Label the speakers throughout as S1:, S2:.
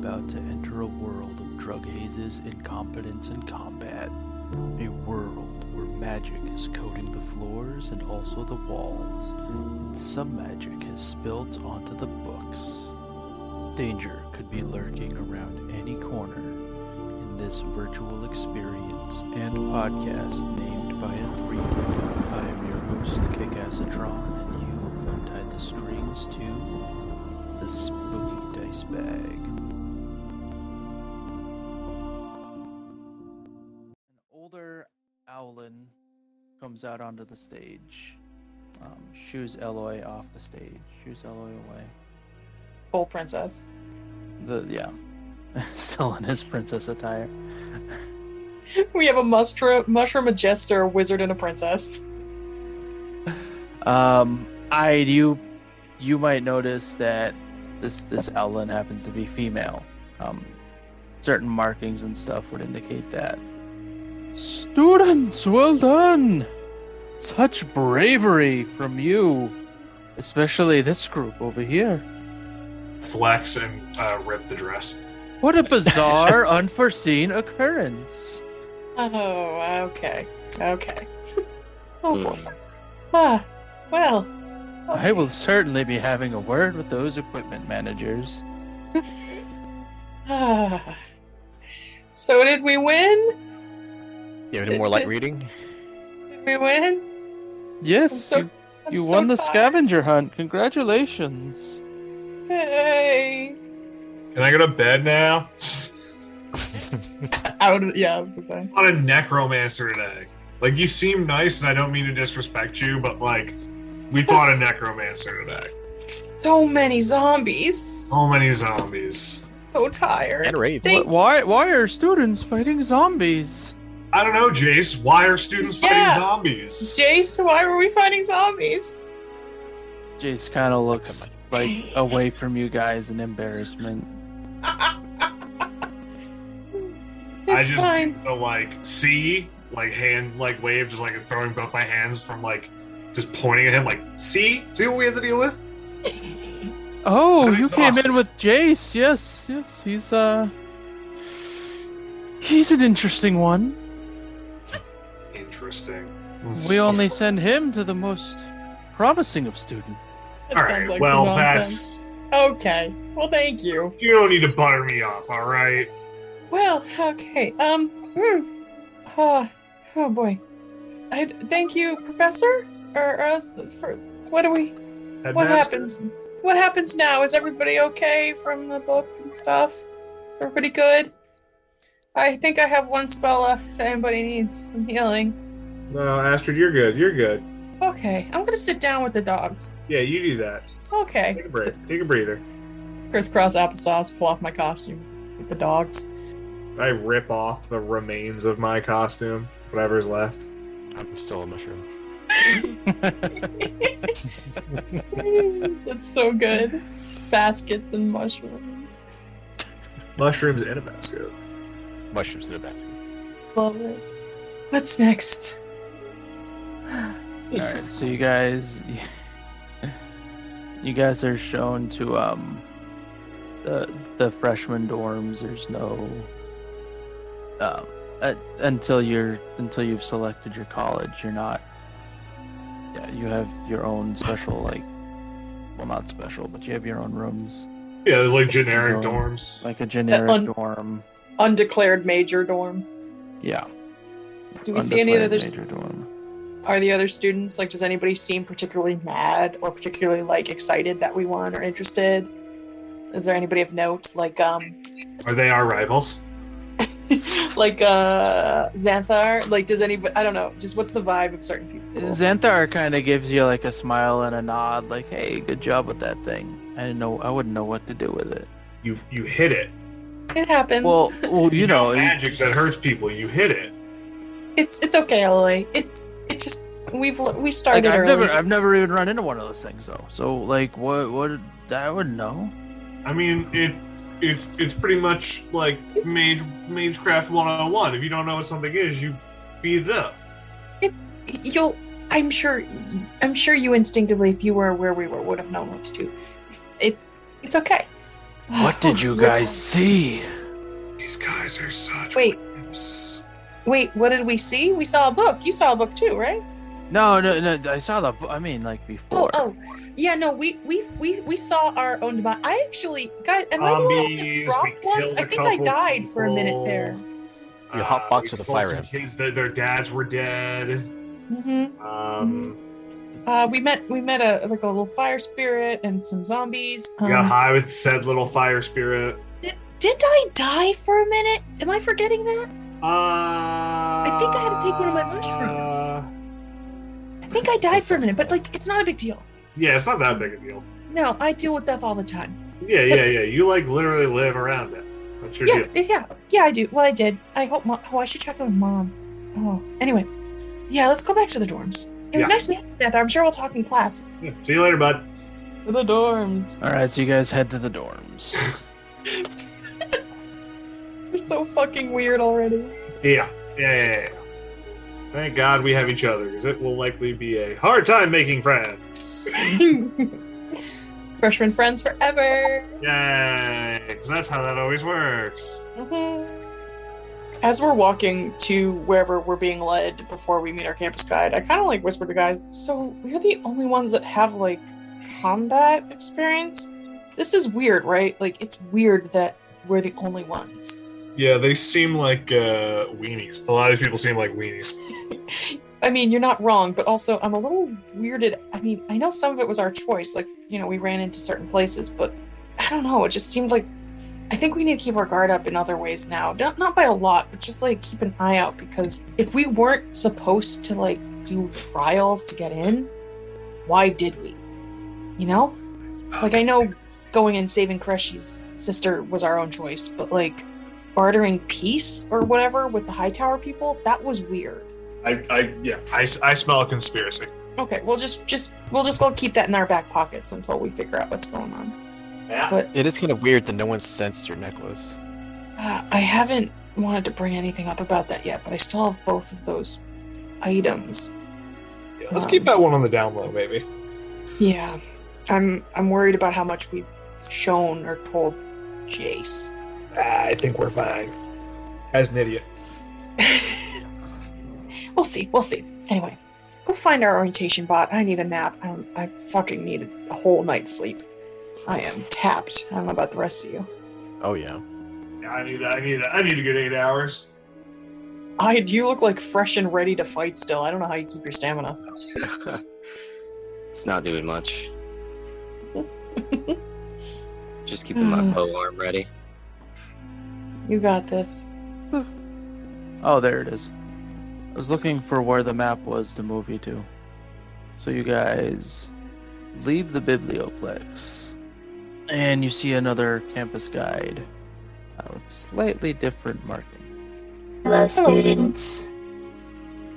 S1: about to enter a world of drug hazes, incompetence, and combat. A world where magic is coating the floors and also the walls, and some magic has spilt onto the books. Danger could be lurking around any corner in this virtual experience and podcast named by a 3. I am your host, Kick-Assatron, and you have untied the strings to the Spooky Dice Bag. An older Owlin comes out onto the stage, shoos Eloy off the stage, shoos Eloy away.
S2: Full princess.
S1: Still in his princess attire.
S2: We have a mushroom, a jester, a wizard, and a princess.
S1: You might notice that this Owlin happens to be female. Certain markings and stuff would indicate that. Students, well done! Such bravery from you, especially this group over here.
S3: Flex and rip the dress.
S1: What a bizarre, unforeseen occurrence.
S2: Oh, okay. Oh boy. Well. Okay.
S1: I will certainly be having a word with those equipment managers.
S2: So did we win?
S4: You have any more light reading?
S2: Did we win?
S1: Yes, you won the scavenger hunt. Congratulations.
S2: Hey.
S3: Can I go to bed now?
S2: I was gonna say.
S3: I'm not a necromancer today. Like, you seem nice, and I don't mean to disrespect you, but like, we fought a necromancer today.
S2: So many zombies.
S3: So many zombies.
S2: So tired.
S4: And Wraith.
S1: Why are students fighting zombies?
S3: I don't know, Jace. Why are students fighting zombies?
S2: Jace, why were we fighting zombies?
S1: Jace kind of looks like away from you guys in embarrassment.
S2: It's
S3: just
S2: fine.
S3: do the hand wave, just like throwing both my hands from just pointing at him see what we had to deal with.
S1: Oh,
S3: I'm
S1: you
S3: exhausted.
S1: came in with Jace. Yes, he's an interesting one.
S3: Interesting.
S1: We only send him to the most promising of students.
S2: That
S3: All
S2: sounds
S3: right.
S2: like
S3: Well,
S2: some nonsense. Okay. Well, thank you.
S3: You don't need to butter me up. All right.
S2: Well, okay. Oh boy. Thank you, Professor. What happens? What happens now? Is everybody okay from the book and stuff? Is everybody good? I think I have one spell left if anybody needs some healing.
S3: No, Astrid, you're good. You're good.
S2: Okay, I'm gonna sit down with the dogs.
S3: Yeah, you do that.
S2: Okay.
S3: Take a breath. Take a breather.
S2: Crisscross applesauce, pull off my costume with the dogs.
S3: I rip off the remains of my costume, whatever's left.
S4: I'm still a mushroom.
S2: That's so good. Baskets and mushrooms.
S3: Mushrooms in a basket.
S4: Mushrooms in a basket.
S2: Love it. What's next?
S1: Alright, so you guys are shown to the freshman dorms. There's no until you've selected your college, you're not. Yeah, you have your own special not special, but you have your own rooms.
S3: Yeah, there's generic dorms.
S1: Like a generic dorm.
S2: Undeclared major dorm.
S1: Yeah.
S2: Do we see any of the
S1: Undeclared major dorm.
S2: Are the other students does anybody seem particularly mad or particularly excited that we won or interested? Is there anybody of note?
S3: Are they our rivals?
S2: Xanthar? Does anybody, I don't know, just what's the vibe of certain people?
S1: Xanthar kind of gives you a smile and a nod, hey, good job with that thing. I wouldn't know what to do with it.
S3: You hit it.
S2: It happens.
S1: Well, you know,
S3: magic that hurts people. You hit it.
S2: It's okay, Eloy. It just we started early.
S1: I've never even run into one of those things though. So what I wouldn't know.
S3: I mean, it's pretty much like Magecraft 101. If you don't know what something is, you beat it up.
S2: I'm sure you instinctively, if you were where we were, would have known what to do. It's okay.
S1: What did you
S2: We're
S1: guys
S2: tired.
S1: see?
S3: These guys are such
S2: Wait.
S3: wimps.
S2: Wait, what did we see? We saw a book. You saw a book too, right?
S1: No, I saw the. I mean, like before.
S2: Yeah, no, we saw our own demise. I actually, guys, am I the one who
S3: Zombies,
S2: gets dropped
S3: we
S2: once?
S3: killed
S2: I
S3: a
S2: think I
S3: couple
S2: died for a minute
S3: people.
S2: there.
S4: You hotbox
S3: We
S4: with a
S3: killed
S4: fire
S3: some
S4: ant.
S3: kids that their dads were dead.
S2: Mm-hmm. We met a little fire spirit and some zombies.
S3: We got high with said little fire spirit.
S2: Did I die for a minute? Am I forgetting that?
S3: I
S2: think I had to take one of my mushrooms. I think I died for a minute, but like, it's not a big deal.
S3: Yeah, it's not that big a deal.
S2: No, I deal with death all the time.
S3: Yeah. You like literally live around it. That's your deal.
S2: Yeah, I do. Well, I did. I hope. I should check in with Mom. Oh, anyway, yeah, let's go back to the dorms. It was nice meeting you, Seth. I'm sure we'll talk in class.
S3: Yeah. See you later, bud.
S2: To the dorms.
S1: All right, so you guys head to the dorms.
S2: You're so fucking weird already.
S3: Yeah. Thank God we have each other, because it will likely be a hard time making friends.
S2: Freshman friends forever.
S3: Yay! Because that's how that always works.
S2: As we're walking to wherever we're being led before we meet our campus guide, I kind of like whisper to guys, so we're the only ones that have like combat experience? This is weird, right? Like, it's weird that we're the only ones.
S3: Yeah, they seem like weenies. A lot of these people seem like weenies.
S2: I mean, you're not wrong, but also I'm a little weirded. I mean, I know some of it was our choice. Like, we ran into certain places, but I don't know. It just seemed like I think we need to keep our guard up in other ways now. Not by a lot, but just like keep an eye out, because if we weren't supposed to like do trials to get in, why did we? Like, I know going and saving Koreshi's sister was our own choice, but like bartering peace or whatever with the Hightower people, that was weird.
S3: I smell a conspiracy.
S2: Okay, we'll just go keep that in our back pockets until we figure out what's going on.
S3: Yeah.
S2: But
S4: It is kind of weird that no one sensed your necklace.
S2: I haven't wanted to bring anything up about that yet, but I still have both of those items.
S3: Yeah, let's keep that one on the down low, maybe.
S2: Yeah, I'm worried about how much we've shown or told Jace.
S3: I think we're fine. As an idiot.
S2: We'll see. Anyway, go find our orientation bot. I need a nap. I fucking need a whole night's sleep. I am tapped. I don't know about the rest of you.
S4: Oh yeah.
S3: Yeah, I need a good 8 hours.
S2: You look like fresh and ready to fight still. I don't know how you keep your stamina.
S5: It's not doing much. Just keeping my bow arm ready.
S2: You got this.
S1: Oh, there it is. I was looking for where the map was to move you to. So you guys leave the Biblioplex, and you see another campus guide with slightly different markings.
S6: Hello, students.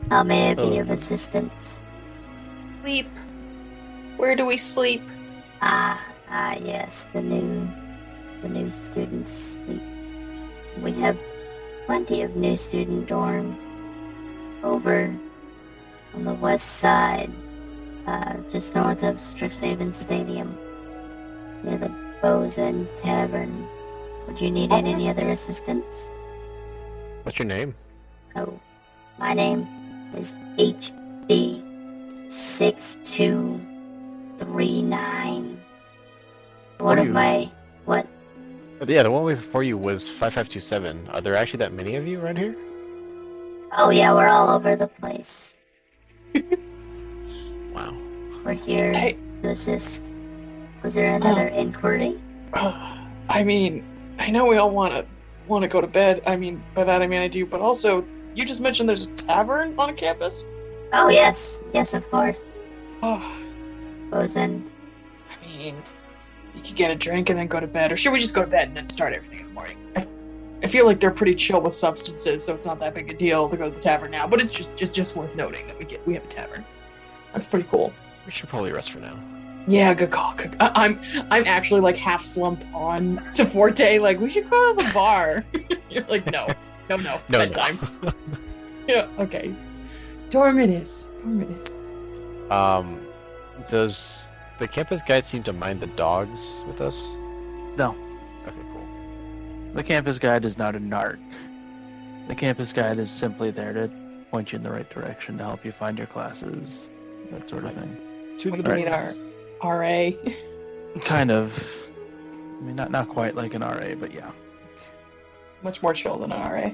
S6: How may I be of assistance?
S2: Sleep. Where do we sleep?
S6: Yes, the new students sleep. We have plenty of new student dorms over on the west side, just north of Strixhaven Stadium, near the Bosun Tavern. Would you need any other assistance?
S4: What's your name?
S6: Oh, my name is HB6239. What?
S4: Yeah, the one before you was 5527. Are there actually that many of you around here?
S6: Oh yeah, we're all over the place.
S4: Wow.
S6: We're here to assist. Was there another inquiry?
S2: I mean, I know we all want to go to bed. I mean, by that I mean I do, but also, you just mentioned there's a tavern on campus?
S6: Oh yes, of course.
S2: Oh,
S6: Bosun.
S2: I mean, you could get a drink and then go to bed, or should we just go to bed and then start everything in the morning? I feel like they're pretty chill with substances, so it's not that big a deal to go to the tavern now. But it's just worth noting that we have a tavern. That's pretty cool.
S4: We should probably rest for now.
S2: Yeah, good call. I'm actually like half slumped on to Forte. Like, we should go to the bar. You're like, no, bedtime. Yeah, okay. Dorm it is.
S4: Does the campus guide seem to mind the dogs with us?
S1: No.
S4: Okay, cool.
S1: The campus guide is not a narc. The campus guide is simply there to point you in the right direction to help you find your classes, that sort of thing.
S2: What do you mean, our RA?
S1: Kind of. I mean, not quite like an RA, but yeah.
S2: Much more chill than an RA.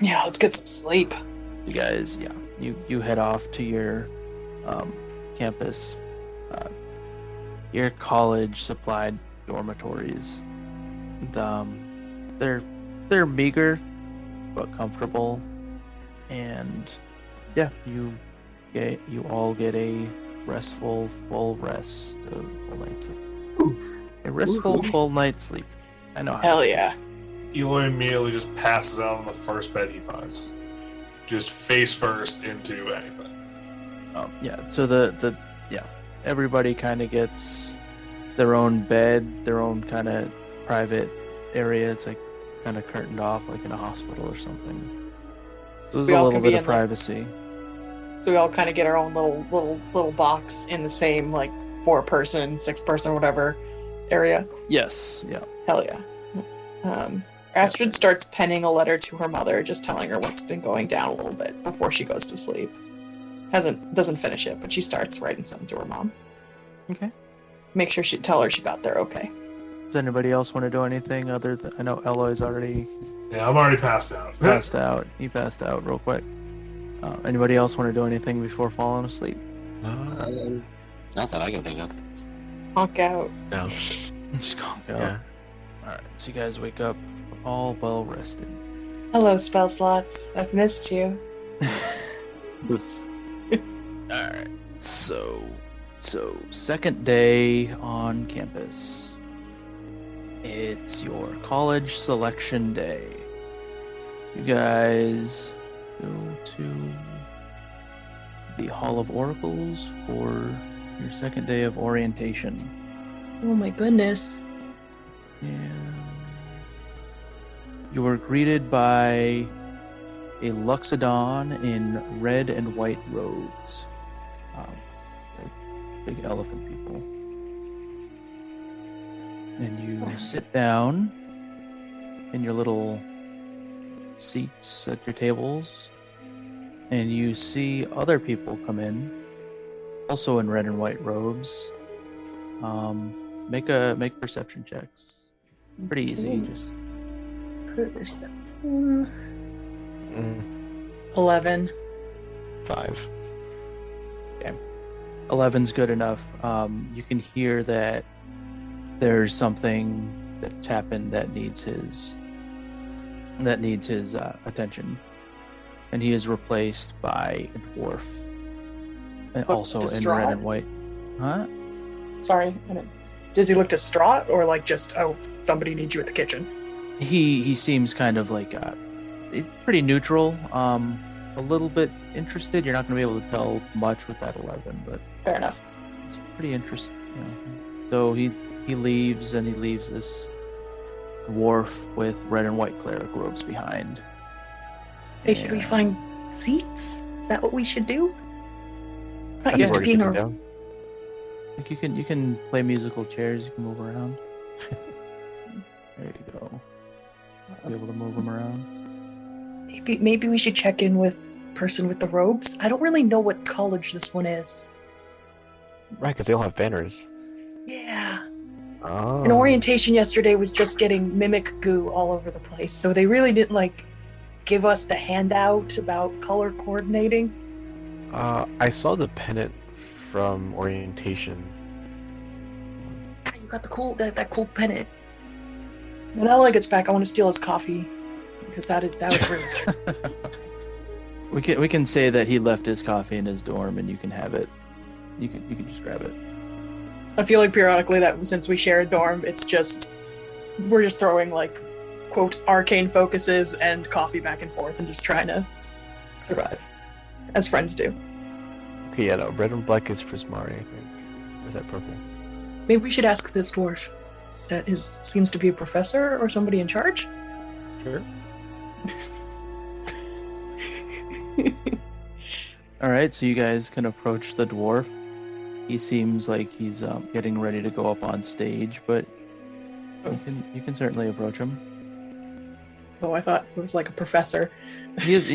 S2: Yeah, let's get some sleep.
S1: You guys, yeah. You head off to your campus, your college supplied dormitories. They're meager but comfortable, and yeah, you all get a restful full rest of full night's sleep. A restful full night's sleep. I know.
S2: Hell yeah.
S3: Eloy immediately just passes out on the first bed he finds. Just face first into anything.
S1: Yeah. So everybody kind of gets their own bed, their own kind of private area. It's like kind of curtained off, like in a hospital or something. So there's
S2: We
S1: a
S2: all
S1: little
S2: can be
S1: bit of
S2: in,
S1: privacy.
S2: So we all kind of get our own little box in the same, like, 4-person, 6-person, whatever area.
S1: Yes. Yeah.
S2: Hell yeah. Astrid starts penning a letter to her mother, just telling her what's been going down a little bit before she goes to sleep. Doesn't finish it, but she starts writing something to her mom.
S1: Okay.
S2: Make sure she tell her she got there okay.
S1: Does anybody else want to do anything other than? I know Eloy's already
S3: Yeah, I'm already passed out.
S1: passed out. He passed out real quick. Anybody else want to do anything before falling asleep?
S5: Not that I can think of.
S2: Honk out.
S4: No.
S1: Just conk out.
S4: Yeah.
S1: All right. So you guys wake up all well rested.
S2: Hello, spell slots. I've missed you.
S1: All right. So second day on campus. It's your college selection day. You guys go to the Hall of Oracles for your second day of orientation.
S2: Oh my goodness.
S1: And you are greeted by a Luxodon in red and white robes. Big elephant people. And you sit down in your little seats at your tables, and you see other people come in, also in red and white robes. Make perception checks. Pretty easy. Just
S2: Perception.
S4: Mm,
S2: 11.
S4: 5.
S1: 11's good enough. You can hear that there's something that's happened that needs his attention, and he is replaced by a dwarf, and also
S2: distraught?
S1: in red and white. Huh?
S2: Sorry. Does he look distraught or like just, oh, somebody needs you at the kitchen?
S1: He seems kind of like pretty neutral. A little bit interested. You're not going to be able to tell much with that 11, but
S2: Fair enough.
S1: it's pretty interesting. You know. So he leaves, and he leaves this dwarf with red and white cleric robes behind.
S2: Hey, should we
S1: And-
S2: find seats? Is that what we should do? Not
S4: I
S2: used to
S4: think we're
S2: being
S4: sitting
S2: a...
S4: down.
S1: Like you can play musical chairs. You can move around. There you go. Be able to move them around.
S2: Maybe we should check in with person with the robes. I don't really know what college this one is.
S4: Right, because they all have banners.
S2: Yeah.
S4: Oh.
S2: An orientation yesterday was just getting mimic goo all over the place, so they really didn't like give us the handout about color coordinating.
S4: I saw the pennant from orientation.
S2: God, you got the cool that cool pennant. When Ella gets back, I want to steal his coffee because that was rude.
S1: We can say that he left his coffee in his dorm, and you can have it. You can just grab it.
S2: I feel like periodically that since we share a dorm, we're just throwing like quote arcane focuses and coffee back and forth and just trying to survive as friends do.
S4: Okay, yeah, no, red and black is Prismari, I think. Or is that purple?
S2: Maybe we should ask this dwarf that seems to be a professor or somebody in charge.
S4: Sure.
S1: All right, so you guys can approach the dwarf. He seems like he's getting ready to go up on stage, but You can certainly approach him.
S2: Oh, I thought it was like a professor.
S1: He's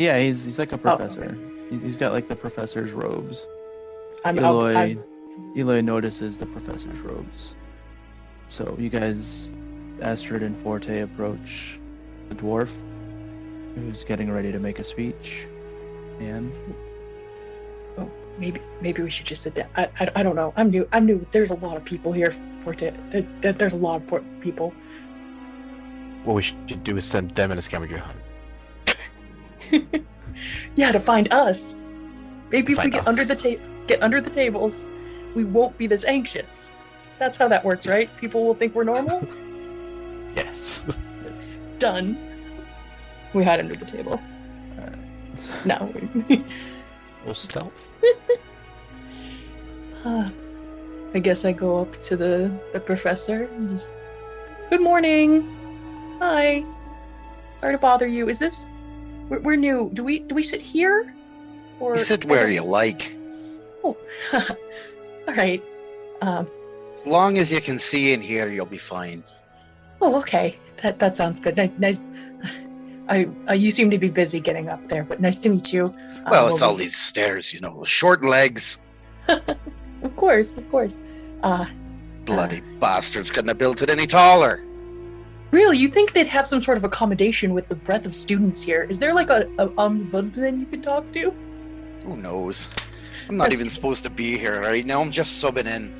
S1: like a professor.
S2: okay.
S1: He's got like the professor's robes.
S2: I'm
S1: Eloy notices the professor's robes. So you guys, Astrid and Forte, approach the dwarf, who's getting ready to make a speech. And
S2: maybe we should just sit down. I don't know. I'm new. There's a lot of people here. Forte. There's a lot of people.
S4: What we should do is send them and a scavenger hunt.
S2: Yeah, to find us. Maybe if we
S4: Find
S2: get
S4: us.
S2: under the tables, we won't be this anxious. That's how that works, right? People will think we're normal.
S4: Yes.
S2: Done. We hide under the table. No.
S4: We'll stealth.
S2: I guess I go up to the professor and just, good morning. Hi. Sorry to bother you. Is this? We're new. Do we sit here? Or
S7: You sit where you like.
S2: Oh, all right.
S7: As long as you can see and hear, you'll be fine.
S2: Oh, okay. That sounds good. Nice. You seem to be busy getting up there, but nice to meet you.
S7: Well, it's all these stairs, short legs.
S2: Of course.
S7: Bloody bastards couldn't have built it any taller.
S2: Really, you think they'd have some sort of accommodation with the breadth of students here? Is there like a ombudsman you could talk to?
S7: Who knows? I'm not even supposed to be here right now. I'm just subbing in.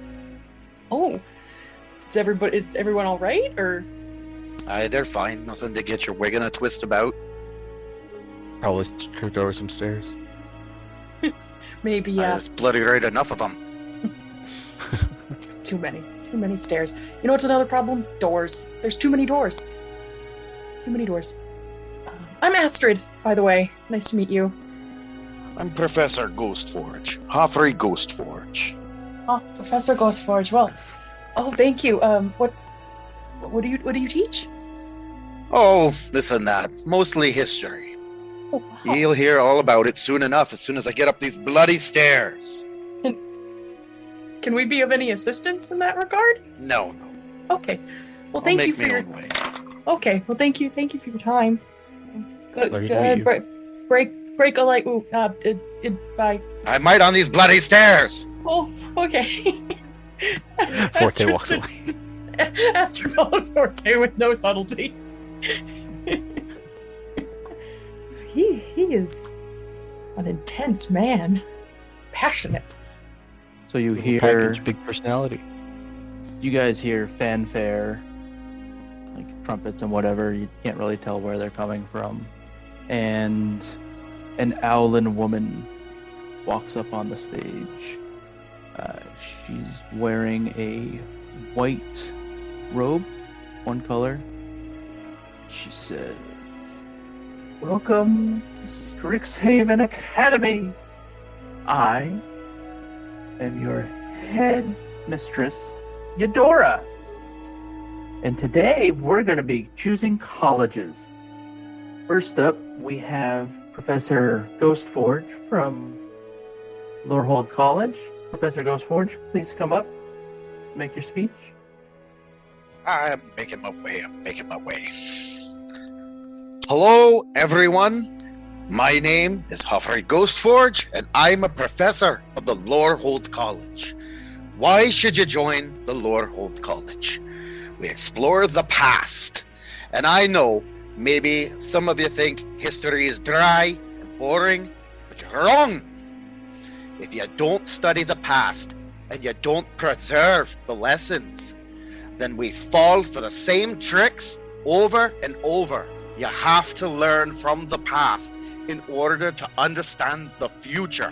S2: Oh, is everyone all right? Or
S7: Aye, they're fine. Nothing to get your wig in a twist about.
S4: Probably tripped over some stairs.
S2: maybe
S7: There's bloody right enough of them.
S2: too many stairs. You know what's another problem? Doors. There's too many doors. I'm Astrid, by the way. Nice to meet you.
S7: I'm Professor Ghostforge. Hoffrey Ghostforge.
S2: Oh, Professor Ghostforge. Well, oh, thank you. What do you teach?
S7: Oh, this and that. Mostly history.
S2: Oh, wow.
S7: You'll hear all about it soon enough, as soon as I get up these bloody stairs.
S2: Can we be of any assistance in that regard?
S7: No.
S2: Okay. Well,
S7: I'll
S2: thank
S7: make
S2: you for
S7: my
S2: your.
S7: own way.
S2: Okay. Well, thank you for your time. Good.
S4: Sorry to meet you.
S2: Break a light. Ooh. Bye.
S7: I might on these bloody stairs.
S2: Oh. Okay.
S4: Forte walks away.
S2: Astrid follows Forte with no subtlety. He is an intense man. Passionate.
S1: so you
S4: Little
S1: hear,
S4: package, big personality.
S1: you guys hear fanfare, like trumpets and whatever. You can't really tell where they're coming from. And an owlin woman walks up on the stage. She's wearing a white robe, one color. She says, "Welcome to Strixhaven Academy. I am your head mistress, Eudora. And today we're going to be choosing colleges. First up, we have Professor Ghostforge from Lorehold College. Professor Ghostforge, please come up. Make your speech."
S7: I'm making my way. Hello, everyone. My name is Hoffrey Ghostforge, and I'm a professor of the Lorehold College. Why should you join the Lorehold College? We explore the past. And I know maybe some of you think history is dry and boring, but you're wrong. If you don't study the past and you don't preserve the lessons, then we fall for the same tricks over and over. You have to learn from the past in order to understand the future.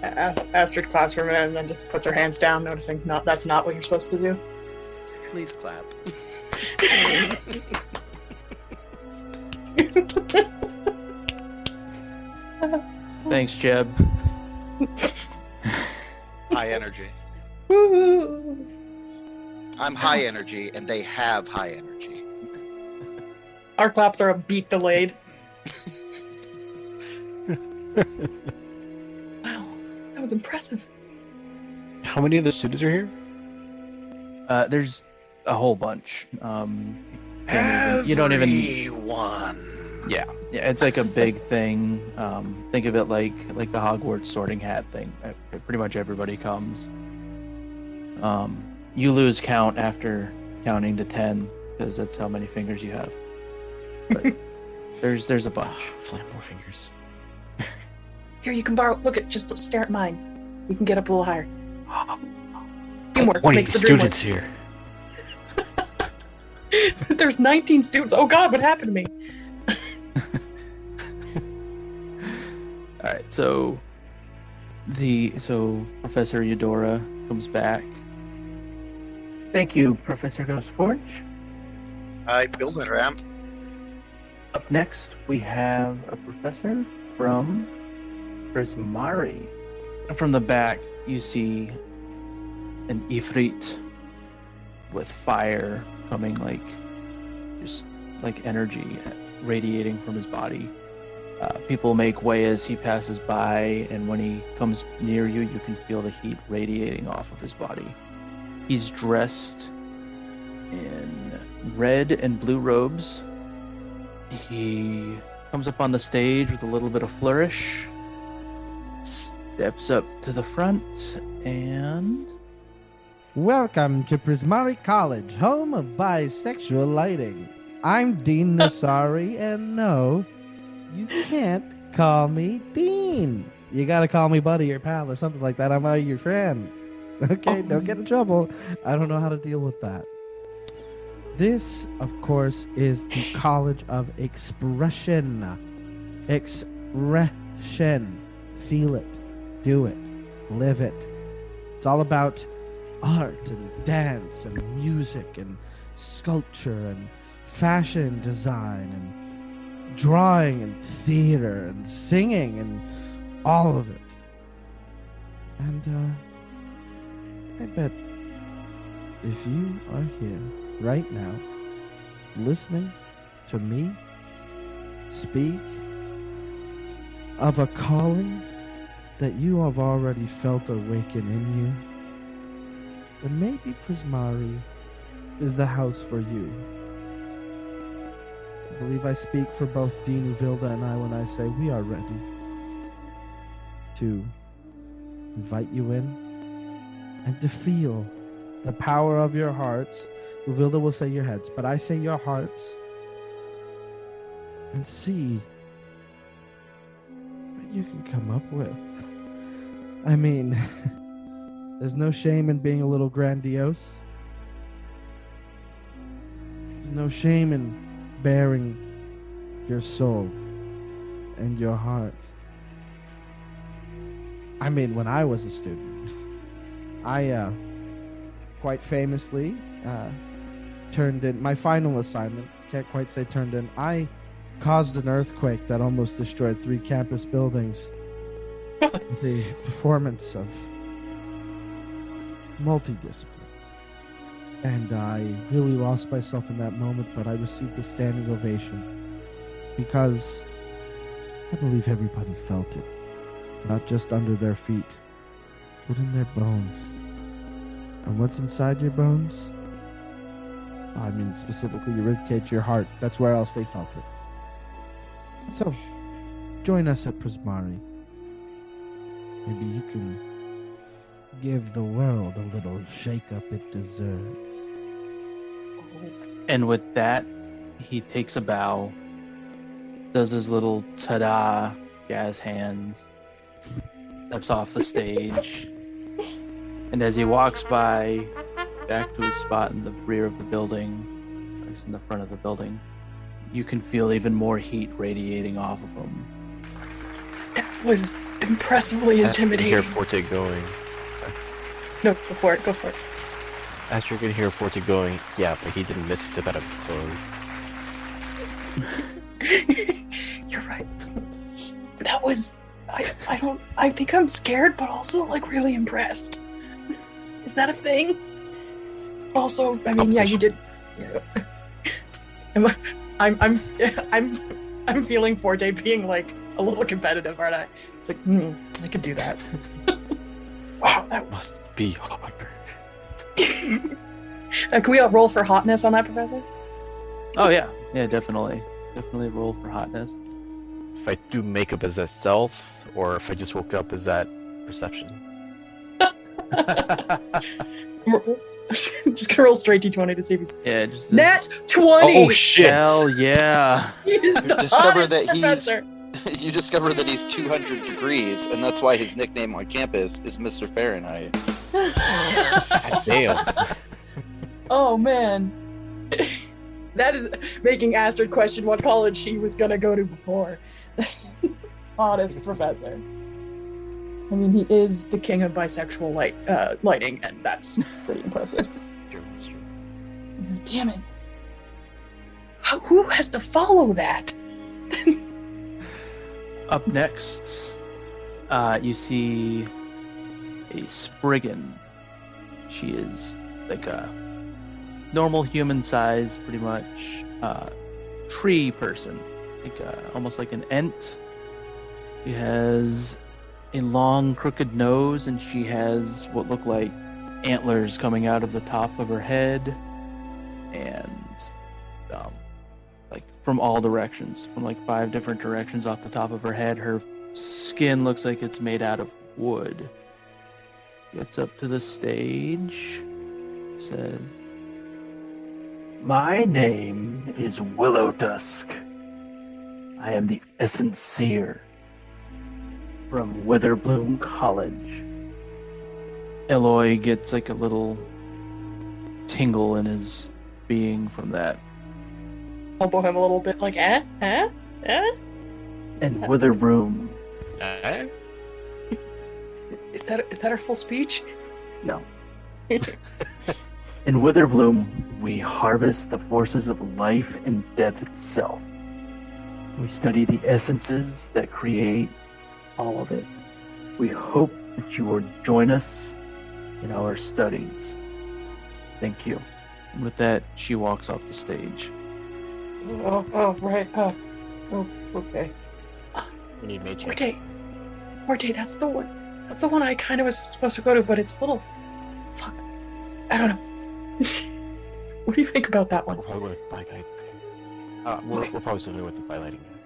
S2: Astrid claps for a minute and then just puts her hands down, noticing that's not what you're supposed to do.
S7: Please clap.
S1: Thanks, Jeb.
S7: High energy.
S2: Woo!
S7: I'm high energy, and they have high energy.
S2: Our claps are a beat delayed. Wow, that was impressive.
S4: How many of the students are here?
S1: There's a whole bunch. You don't even.
S7: Everyone.
S1: Yeah, it's like a big thing. Think of it like the Hogwarts Sorting Hat thing. Pretty much everybody comes. You lose count after counting to 10 because that's how many fingers you have. But there's a bunch.
S4: Flammable fingers.
S2: Here, you can borrow. Look at, just stare at mine. We can get up a little higher. Teamwork
S4: 20
S2: makes the dream work.
S4: students here.
S2: There's 19 students. Oh God, what happened to me?
S1: All right, so Professor Eudora comes back. Thank you, Professor Ghostforge.
S7: I built a ramp.
S1: Up next, we have a professor from Prismari. From the back, you see an Ifrit with fire coming, just like energy radiating from his body. People make way as he passes by, and when he comes near you, you can feel the heat radiating off of his body. He's dressed in red and blue robes. He comes up on the stage with a little bit of flourish, steps up to the front, and...
S8: Welcome to Prismari College, home of bisexual lighting. I'm Dean Nasari, and no, you can't call me Dean. You gotta call me buddy or pal or something like that. I'm your friend. Okay, don't get in trouble. I don't know how to deal with that. This, of course, is the College of Expression. Expression. Feel it. Do it. Live it. It's all about art and dance and music and sculpture and fashion design and drawing and theater and singing and all of it. And I bet if you are here right now listening to me speak of a calling that you have already felt awaken in you, then maybe Prismari is the house for you. I believe I speak for both Dean Uvilda and I when I say we are ready to invite you in and to feel the power of your hearts. Uvilda will say your heads, but I say your hearts, and see what you can come up with. I mean, there's no shame in being a little grandiose. There's no shame in bearing your soul and your heart. I mean, when I was a student, I quite famously turned in my final assignment. Can't quite say turned in. I caused an earthquake that almost destroyed 3 campus buildings. The performance of multidisciplines. And I really lost myself in that moment, but I received a standing ovation because I believe everybody felt it. Not just under their feet, but in their bones. And what's inside your bones? I mean, specifically your ribcage, your heart. That's where else they felt it. So, join us at Prismari. Maybe you can give the world a little shake-up it deserves.
S1: And with that, he takes a bow, does his little ta-da, jazz hands, steps off the stage, and as he walks by back to his spot in the rear of the building, or in the front of the building, you can feel even more heat radiating off of him.
S2: That was impressively intimidating.
S4: Hear Forte going.
S2: No, go for it. Go for it.
S4: As you're gonna hear Forte going, yeah, but he didn't miss a step out of his clothes.
S2: You're right. That was... I think I'm scared, but also, really impressed. Is that a thing? Also, I mean, yeah, you did... Yeah. I'm feeling Forte being, a little competitive, aren't I? It's I could do that. Wow, that
S4: Must be harder.
S2: Can we roll for hotness on that, Professor?
S1: Oh yeah, definitely roll for hotness.
S4: If I do makeup, is that stealth, or if I just woke up, is that perception?
S2: Just gonna roll straight d20 to see if he's
S1: Just
S2: nat 20.
S4: Oh shit!
S1: Hell yeah!
S2: He is
S9: You
S2: the
S9: discover
S2: hottest
S9: that
S2: professor.
S9: you discover that he's 200 degrees, and that's why his nickname on campus is Mr. Fahrenheit.
S4: God damn.
S2: Oh man, that is making Astrid question what college she was gonna go to before. Hottest professor. I mean, he is the king of bisexual lighting, and that's pretty impressive. Damn it! Who has to follow that?
S1: Up next, you see a Spriggan. She is like a normal human-sized, pretty much, tree person, like almost like an ent. She has a long, crooked nose, and she has what look like antlers coming out of the top of her head, and like from all directions, from like 5 different directions off the top of her head. Her skin looks like it's made out of wood. Gets up to the stage, says, "My name is Willow Dusk. I am the Essenseer from Witherbloom College." Eloy gets like a little tingle in his being from that.
S2: Elbow him a little bit, like,
S1: And Witherbloom.
S2: Is that her full speech?
S1: No. In Witherbloom, we harvest the forces of life and death itself. We study the essences that create all of it. We hope that you will join us in our studies. Thank you. And with that, she walks off the stage.
S2: Oh, right. Oh, okay.
S4: We need mage.
S2: Morte, that's the one. That's the one I kind of was supposed to go to, but it's a little. Fuck. I don't know. What do you think about that one?
S4: We're probably going by guy. We're probably still going with the bylighting guy.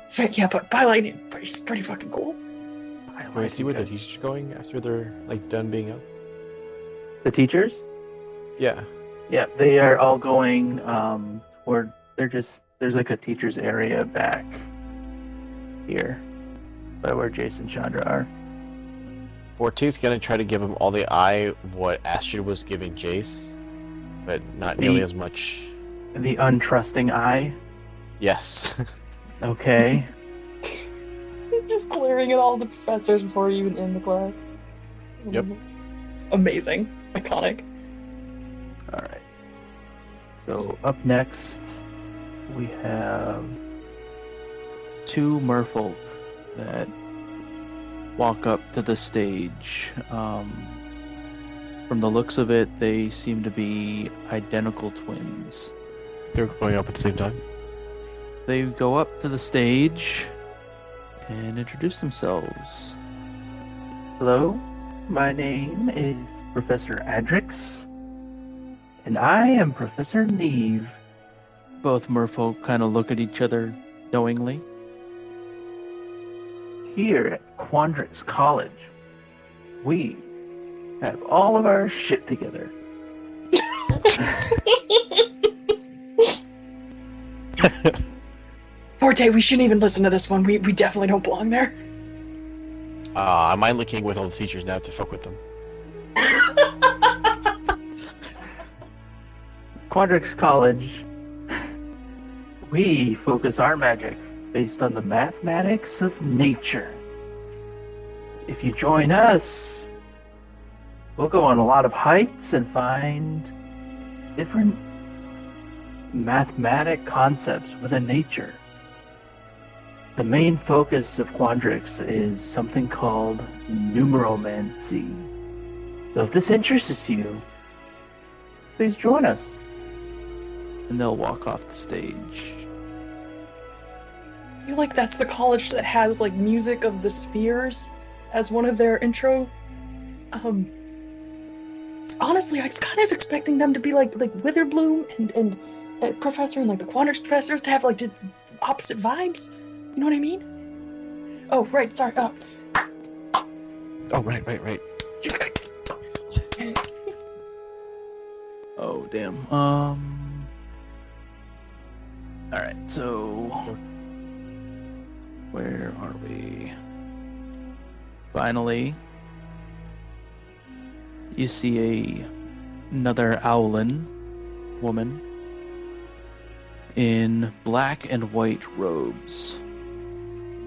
S2: So, yeah, but bylighting is pretty fucking cool.
S4: Can we see where the teachers are going after they're like done being up?
S1: The teachers?
S4: Yeah.
S1: Yeah, they are all going, or there's like a teacher's area back here, by where Jason and Chandra are.
S4: 14's gonna try to give him all the eye what Astrid was giving Jace, but not nearly as much.
S1: The untrusting eye?
S4: Yes.
S1: Okay.
S2: Just glaring at all the professors before you even end the class.
S4: Yep.
S2: Amazing. Iconic.
S1: Alright. So, up next, we have 2 merfolk that walk up to the stage. From the looks of it, they seem to be identical twins.
S4: They're going up at the same time.
S1: They go up to the stage and introduce themselves. Hello, my name is Professor Adrix, and I am Professor Neve. Both merfolk kind of look at each other knowingly. Here at Quandrix College, we have all of our shit together.
S2: Forte, we shouldn't even listen to this one. We definitely don't belong there.
S4: I'm mind linking with all the teachers now to fuck with them.
S1: Quandrix College, we focus our magic based on the mathematics of nature. If you join us, we'll go on a lot of hikes and find different mathematic concepts within nature. The main focus of Quandrix is something called numeromancy. So if this interests you, please join us. And they'll walk off the stage.
S2: I feel like that's the college that has like music of the spheres as one of their intro honestly, I was kind of expecting them to be like Witherbloom and Professor and like the Quandrix professors to have like opposite vibes. You know what I mean? Oh, right. Sorry.
S4: Oh, right.
S1: Oh, damn. Alright, so... Where are we? Finally, you see another Owlin woman in black and white robes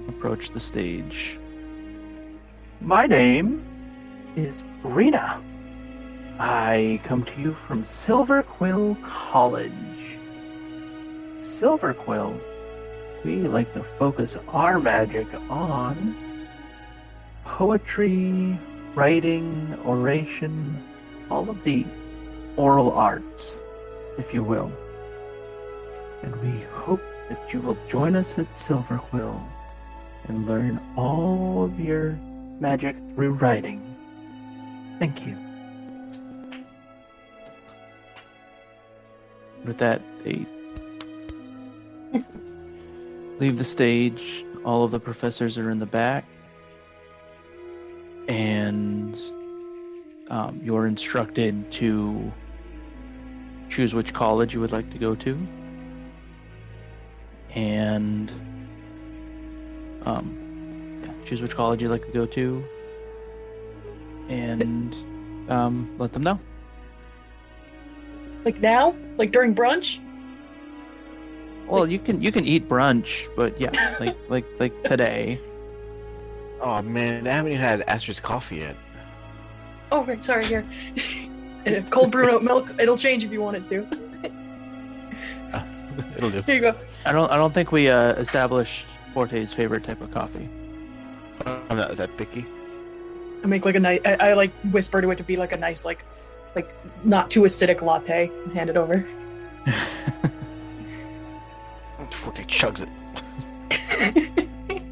S1: approach the stage. My name is Brina. I come to you from Silverquill College. Silverquill, we like to focus our magic on poetry, writing, oration, all of the oral arts, if you will. And we hope that you will join us at Silverquill and learn all of your magic through writing. Thank you. With that, they leave the stage. All of the professors are in the back. And you're instructed to choose which college you would like to go to. And choose which college you'd like to go to. And let them know.
S2: Like now? Like during brunch?
S1: Well, you can eat brunch, but yeah, like today.
S4: Oh man, I haven't even had Astra's coffee yet.
S2: Oh, right. Sorry. Here. Cold brew oat milk. It'll change if you want it to.
S4: It'll do.
S2: Here you go.
S1: I don't think we established Forte's favorite type of coffee.
S4: I'm not that picky.
S2: I make like a nice. I like whisper to it to be like a nice like not too acidic latte and hand it over.
S4: Forte chugs it.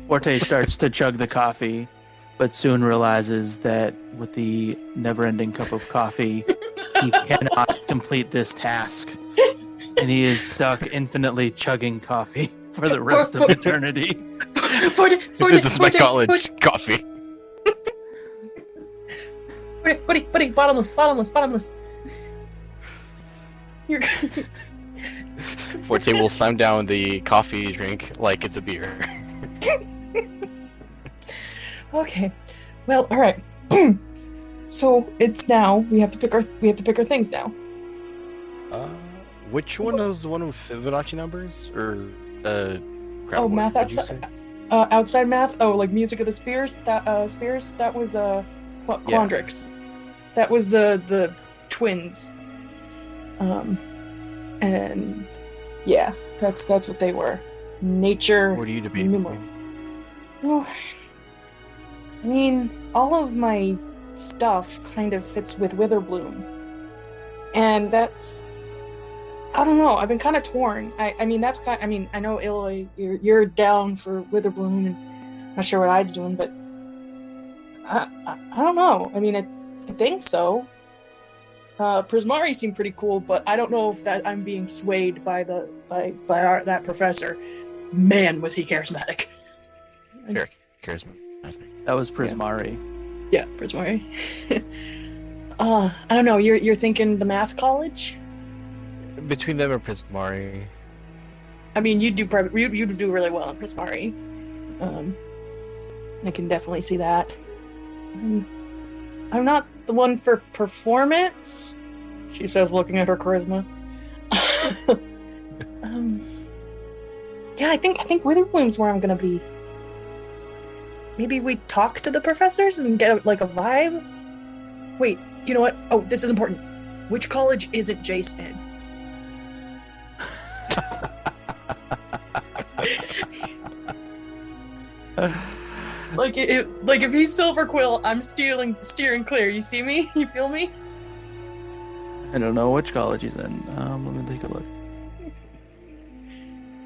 S1: Forte starts to chug the coffee, but soon realizes that with the never-ending cup of coffee, he cannot complete this task. And he is stuck infinitely chugging coffee for the rest of eternity.
S4: This is my college coffee.
S2: Buddy, bottomless. You're
S4: Forte will slam down the coffee drink like it's a beer.
S2: Okay. Well, all right. So it's now we have to pick our things now.
S4: Which one is the one with Fibonacci numbers or
S2: math outside math. Oh, like music of the spheres. That was Quandrix.
S4: Yeah.
S2: That was the twins. And yeah, that's what they were. Nature.
S4: What are you debating?
S2: Numerals. Oh, I mean, all of my stuff kind of fits with Witherbloom, and that's. I don't know. I've been kind of torn. I know Iloy, you're down for Witherbloom, and not sure what Ide's doing, but I don't know. I mean, I think so. Prismari seemed pretty cool, but I don't know if that I'm being swayed by that professor. Man, was he charismatic!
S4: Very charismatic.
S1: That was Prismari.
S2: Yeah, Prismari. I don't know. You're thinking the math college?
S4: Between them and Prismari.
S2: I mean, you do really well in Prismari. I can definitely see that. I'm not the one for performance, she says, looking at her charisma. Yeah, I think Witherbloom's where I'm gonna be. Maybe we talk to the professors and get a vibe. Wait, you know what? Oh, this is important. Which college isn't Jace in? If he's Silverquill, I'm steering clear. You see me? You feel me?
S1: I don't know which college he's in. Let me take a look.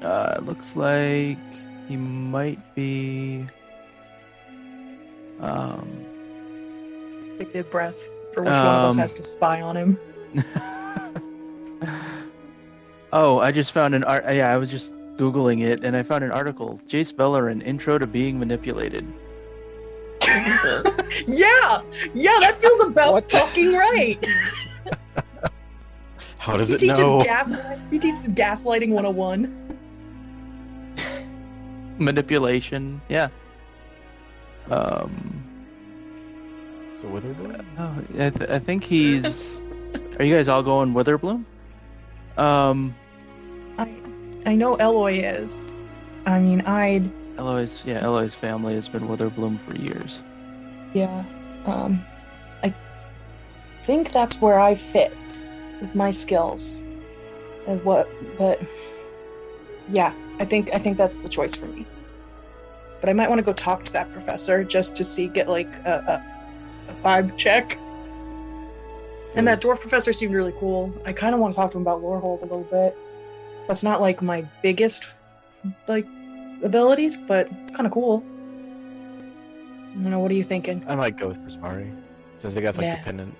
S1: It looks like he might be.
S2: Take a deep breath. For which one of us has to spy on him?
S1: Oh, I just found an art. Yeah, I was just Googling it, and I found an article. Jace Bellerin, Intro to Being Manipulated.
S2: Yeah, that feels about
S4: What?
S2: fucking right.
S4: How does
S2: He
S4: it
S2: teaches
S4: know?
S2: he teaches gaslighting 101.
S1: Manipulation, yeah.
S4: So Witherbloom?
S1: Oh, I think he's. Are you guys all going Witherbloom?
S2: I know Eloy is. I mean,
S1: Eloy's family has been Witherbloom for years.
S2: yeah. I think that's where I fit with my skills. But yeah, I think that's the choice for me. But I might want to go talk to that professor just to get like a vibe check. And that dwarf professor seemed really cool. I kind of want to talk to him about Lorehold a little bit. That's not like my biggest like abilities, but it's kind of cool. I don't know. What are you thinking?
S4: I might go with Prismari. Since they got like
S2: Yeah.
S4: the pendant.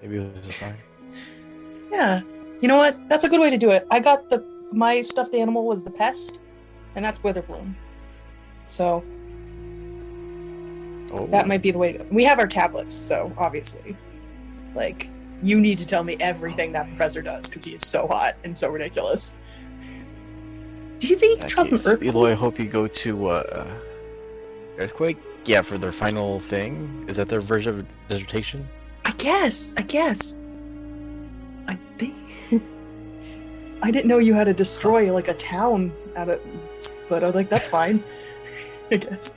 S4: Maybe it was a sign.
S2: Yeah. You know what? That's a good way to do it. I got my stuffed animal was the pest, and that's Witherbloom. So
S4: Oh.
S2: that might be the way to go. We have our tablets, so obviously, like, you need to tell me everything that professor does because he is so hot and so ridiculous. Did you see
S4: In that
S2: Trust an
S4: case,
S2: Earthquake?
S4: Eloy, I hope you go to Earthquake. Yeah, for their final thing. Is that their version of dissertation?
S2: I guess. I think. I didn't know you had to destroy like a town but I was like, that's fine. I guess.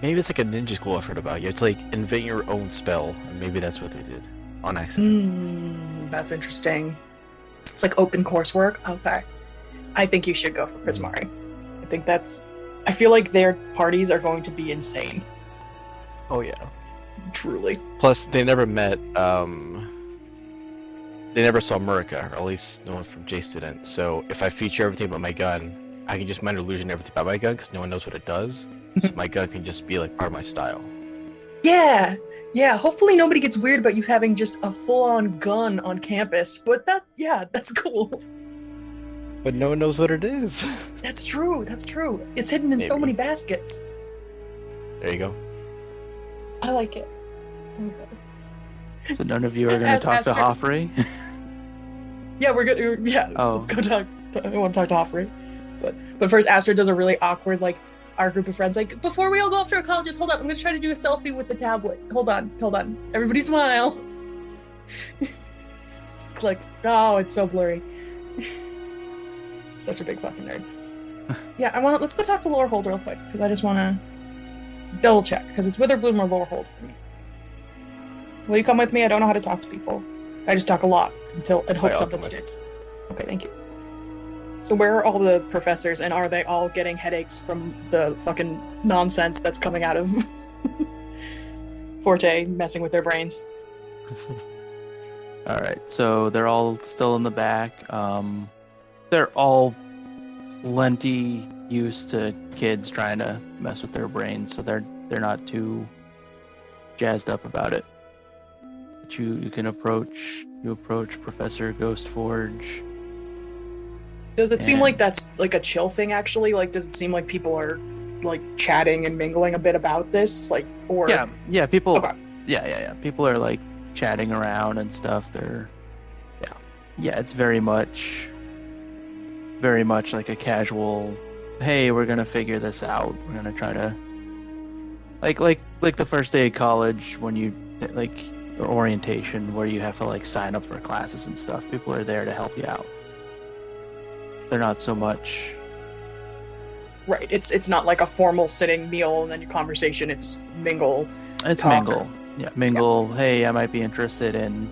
S4: Maybe it's like a ninja school I've heard about. You have to like invent your own spell, and maybe that's what they did on accident.
S2: That's interesting. It's like open coursework. Okay. I think you should go for Prismari. I feel like their parties are going to be insane.
S4: Oh yeah.
S2: Truly.
S4: Plus, they never met. They never saw Murica, or at least no one from Jace didn't. So if I feature everything about my gun, I can just minor illusion everything about my gun because no one knows what it does. So my gun can just be like part of my style.
S2: Yeah. Hopefully nobody gets weird about you having just a full-on gun on campus. But that's cool.
S4: But no one knows what it is.
S2: That's true. It's hidden in so
S4: Maybe.
S2: many baskets.
S4: There you go.
S2: I like it.
S1: So none of you are going to talk to
S2: Aster-
S1: Hoffrey?
S2: Yeah, we're good. Yeah, let's go talk. I want to talk to Hoffrey. But first, Astrid does a really awkward, like, our group of friends, like, before we all go off to our colleges, hold up, I'm going to try to do a selfie with the tablet. Hold on. Everybody smile. Click. Oh, it's so blurry. Such a big fucking nerd. Yeah, let's go talk to Lorehold real quick, because I just want to double check, because it's Witherbloom or Lorehold for me. Will you come with me? I don't know how to talk to people. I just talk a lot until it hopes
S4: I'll
S2: something
S4: come with
S2: sticks. Okay, thank you. So where are all the professors, and are they all getting headaches from the fucking nonsense that's coming out of Forte messing with their brains?
S1: All right, so they're all still in the back. They're all plenty used to kids trying to mess with their brains, so they're not too jazzed up about it. But you approach Professor Ghostforge.
S2: Does it seem
S1: Yeah.
S2: like that's like a chill thing, actually? Like, does it seem like people are like chatting and mingling a bit about this? Like, or
S1: Yeah, people.
S2: Okay.
S1: Yeah. People are like chatting around and stuff. It's very much like a casual. Hey, we're gonna figure this out. We're gonna try to like the first day of college when you like or orientation where you have to like sign up for classes and stuff. People are there to help you out. They're not so much.
S2: right. It's not like a formal sitting meal and then your conversation. It's mingle.
S1: It's
S2: talk.
S1: mingle. Yeah, mingle. Hey, I might be interested in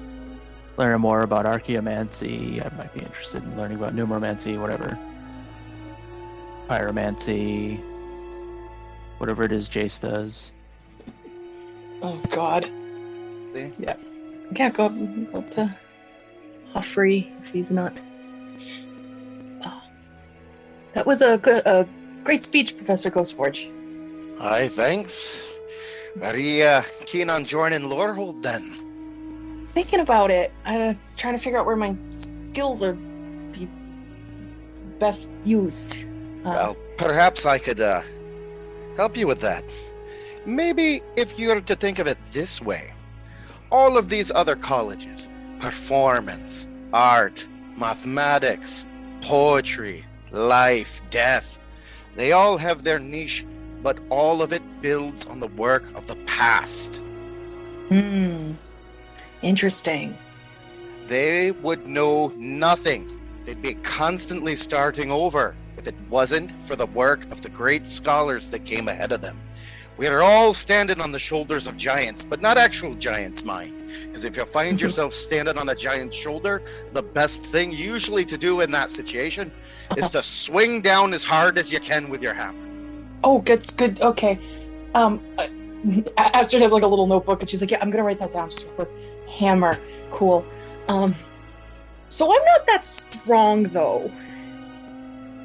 S1: learning more about archaeomancy. I might be interested in learning about numeromancy, whatever. Pyromancy. Whatever it is Jace does.
S2: Oh God.
S7: See?
S2: Yeah. I can't go up to Huffrey if he's not. Oh. That was a great speech, Professor Ghostforge.
S7: Aye, thanks. Are you keen on joining Lorehold then?
S2: Thinking about it. I'm trying to figure out where my skills are be best used.
S7: Well, perhaps I could help you with that. Maybe if you were to think of it this way, all of these other colleges, performance, art, mathematics, poetry, life, death, they all have their niche, but all of it builds on the work of the past.
S2: Interesting.
S7: They would know nothing. They'd be constantly starting over if it wasn't for the work of the great scholars that came ahead of them. We are all standing on the shoulders of giants, but not actual giants, mind. Because if you find yourself standing on a giant's shoulder, the best thing usually to do in that situation is to swing down as hard as you can with your hammer.
S2: Oh, good. Okay. Astrid has like a little notebook, and she's like, "Yeah, I'm gonna write that down just real quick." Hammer, cool. So I'm not that strong though.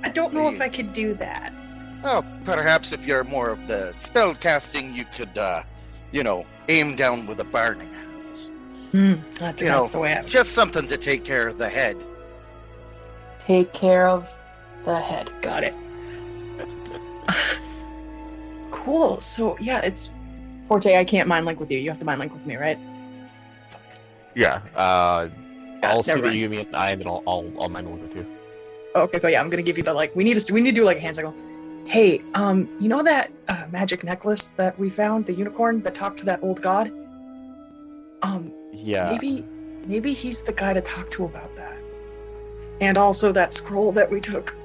S2: I don't know if I could do that.
S7: Well, perhaps if you're more of the spell casting, you could, aim down with a burning hands.
S2: That's the way I would.
S7: Just something to take care of the head.
S2: Take care of the head. Got it. Cool. So yeah, it's Forte. I can't mind link with you. You have to mind link with me, right?
S4: Yeah. I'll see
S2: never
S4: that
S2: mind.
S4: you give me an eye, and then I'll mind link with you.
S2: Okay, cool. Yeah, I'm gonna give you the we need to do like a hand signal. Hey, you know that magic necklace that we found, the unicorn that talked to that old god?
S4: Yeah.
S2: Maybe he's the guy to talk to about that. And also that scroll that we took.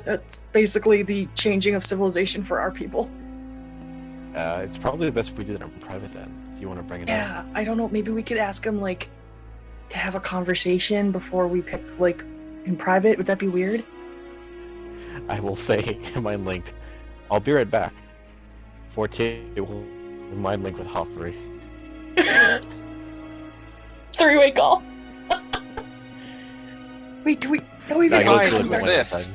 S2: That's basically the changing of civilization for our people.
S4: It's probably best if we did it in private then, if you want to bring it up.
S2: Yeah, I don't know. Maybe we could ask him to have a conversation before we pick in private. Would that be weird?
S4: I will say, mind linked. I'll be right back. Forte will mind link with Hoffrey.
S2: 3-way call. Wait, do we even
S7: Why is this?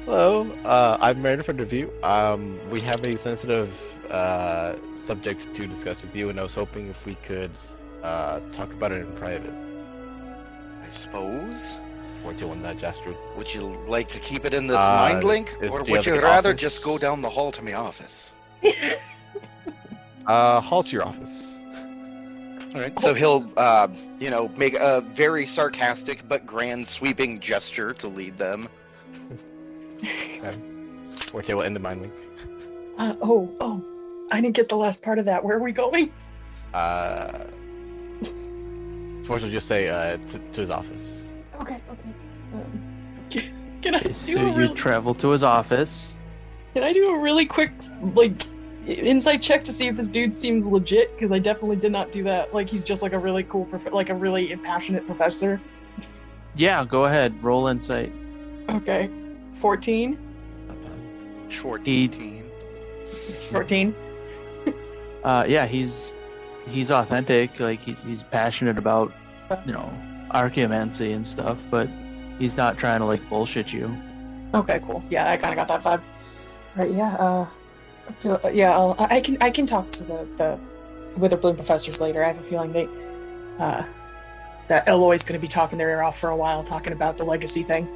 S4: Hello, I'm ready for the review. We have a sensitive subject to discuss with you, and I was hoping if we could talk about it in private.
S7: I suppose.
S4: Forte on that gesture.
S7: Would you like to keep it in this mind link, or would you rather just go down the hall to my office?
S4: Hall to your office.
S7: All right. So he'll, make a very sarcastic but grand sweeping gesture to lead them.
S4: Forte will end the mind link.
S2: Oh, I didn't get the last part of that. Where are we going?
S4: Forte will just say to his office.
S2: Okay. Can I do
S1: So you travel to his office.
S2: Can I do a really quick insight check to see if this dude seems legit? Because I definitely did not do that. He's just a really cool, a really passionate professor.
S1: Yeah, go ahead. Roll insight.
S2: Okay, 14.
S7: Short
S1: He-
S2: 14.
S1: Yeah, he's authentic. He's passionate about archaeomancy and stuff, but he's not trying to bullshit you.
S2: Okay, cool. Yeah, I kind of got that vibe. Right? Yeah. I can talk to the Witherbloom professors later. I have a feeling that Eloy's going to be talking their ear off for a while, talking about the legacy thing.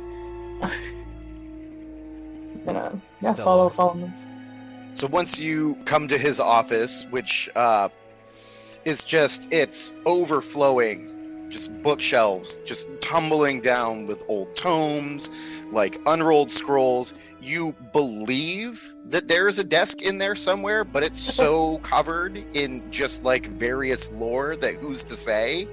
S2: Follow them.
S7: So once you come to his office, which is it's overflowing, just bookshelves, just tumbling down with old tomes, unrolled scrolls. You believe that there is a desk in there somewhere, but it's so covered in just various lore that who's to say?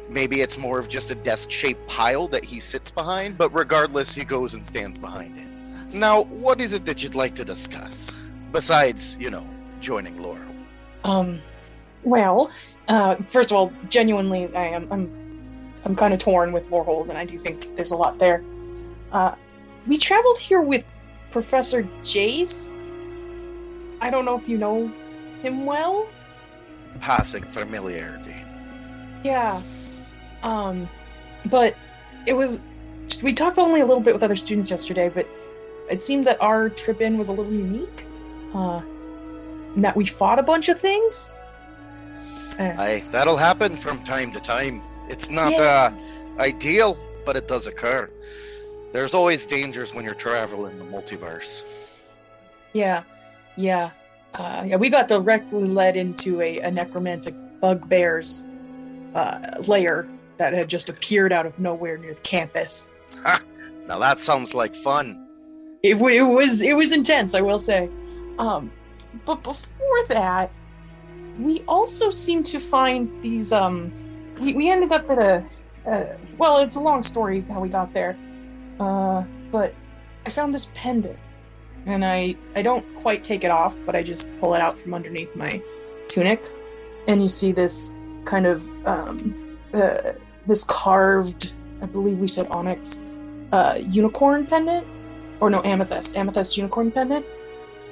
S7: Maybe it's more of just a desk-shaped pile that he sits behind, but regardless, he goes and stands behind it. Now, what is it that you'd like to discuss? Besides, joining Laurel.
S2: Well, first of all, genuinely, I'm kind of torn with Lorehold, and I do think there's a lot there. We traveled here with Professor Jace. I don't know if you know him well.
S7: Passing familiarity.
S2: Yeah. But it was... We talked only a little bit with other students yesterday, but it seemed that our trip in was a little unique. and that we fought a bunch of things.
S7: That'll happen from time to time. It's not ideal, but it does occur. There's always dangers when you're traveling the multiverse.
S2: Yeah. We got directly led into a necromantic bugbear's lair that had just appeared out of nowhere near the campus.
S7: Now that sounds like fun.
S2: It was intense, I will say. But before that, we also seemed to find these. We ended up at well, it's a long story how we got there. But I found this pendant, and I don't quite take it off, but I just pull it out from underneath my tunic, and you see this kind of this carved, I believe we said onyx, unicorn pendant, or no, amethyst unicorn pendant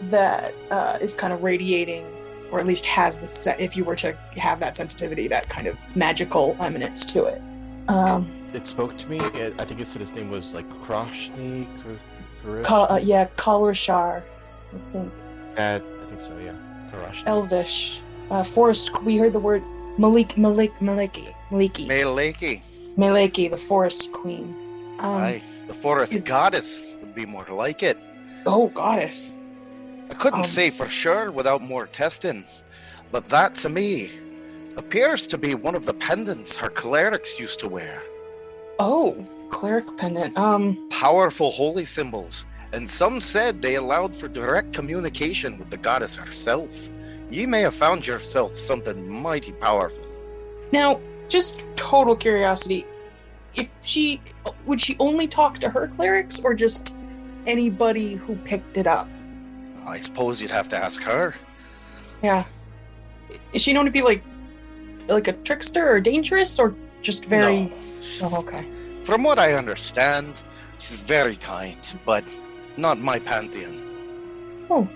S2: that is kind of radiating, or at least has the if you were to have that sensitivity, that kind of magical eminence to it.
S4: It spoke to me. I think it said his name was like Kroshny.
S2: Kalrashar, I think.
S4: I think so. Yeah, Kroshny.
S2: Elvish, forest. We heard the word Maliki, the forest queen.
S7: The forest goddess would be more like it.
S2: Oh, goddess.
S7: I couldn't say for sure without more testing, but that to me appears to be one of the pendants her clerics used to wear.
S2: Oh, cleric pendant.
S7: Powerful holy symbols, and some said they allowed for direct communication with the goddess herself. You may have found yourself something mighty powerful.
S2: Now, just total curiosity, would she only talk to her clerics, or just anybody who picked it up?
S7: I suppose you'd have to ask her.
S2: Yeah. Is she known to be like a trickster or dangerous, or just very...
S7: No.
S2: Oh, okay.
S7: From what I understand, she's very kind, but not my pantheon.
S2: Oh.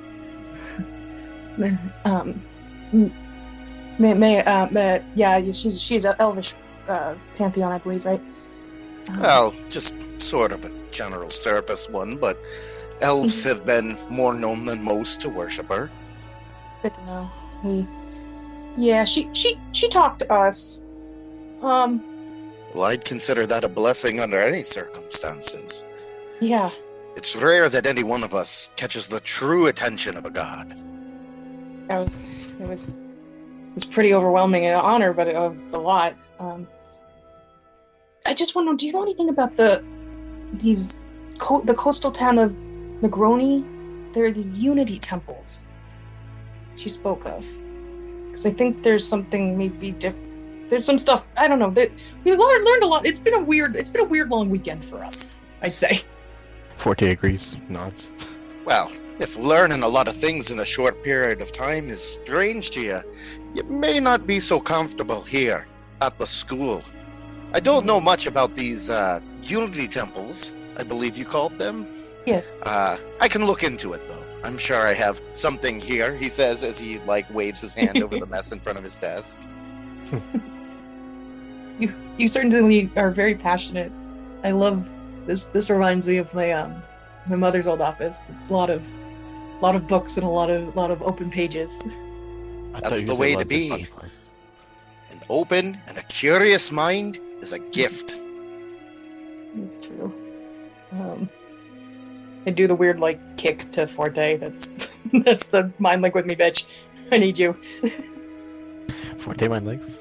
S2: Yeah, she's an elvish pantheon, I believe, right?
S7: Well, just sort of a general surface one, but elves have been more known than most to worship her.
S2: Good to know. She talked to us.
S7: Well, I'd consider that a blessing under any circumstances.
S2: Yeah.
S7: It's rare that any one of us catches the true attention of a god.
S2: It was pretty overwhelming and an honor, but a lot. I just want to know, do you know anything about the coastal town of Negroni? There are these unity temples she spoke of. Because I think there's something maybe different. There's some stuff, I don't know. We learned a lot. It's been a weird long weekend for us, I'd say.
S4: Forte agrees, nods.
S7: Well, if learning a lot of things in a short period of time is strange to you, you may not be so comfortable here at the school. I don't know much about these unity temples, I believe you called them.
S2: Yes.
S7: I can look into it, though. I'm sure I have something here, he says as he waves his hand over the mess in front of his desk.
S2: You certainly are very passionate. I love this. This reminds me of my mother's old office. A lot of books and a lot of open pages.
S7: That's the way to be. An open and a curious mind is a gift.
S2: It's true. I do the weird kick to Forte. That's the mind link with me, bitch. I need you.
S4: Forte mind links.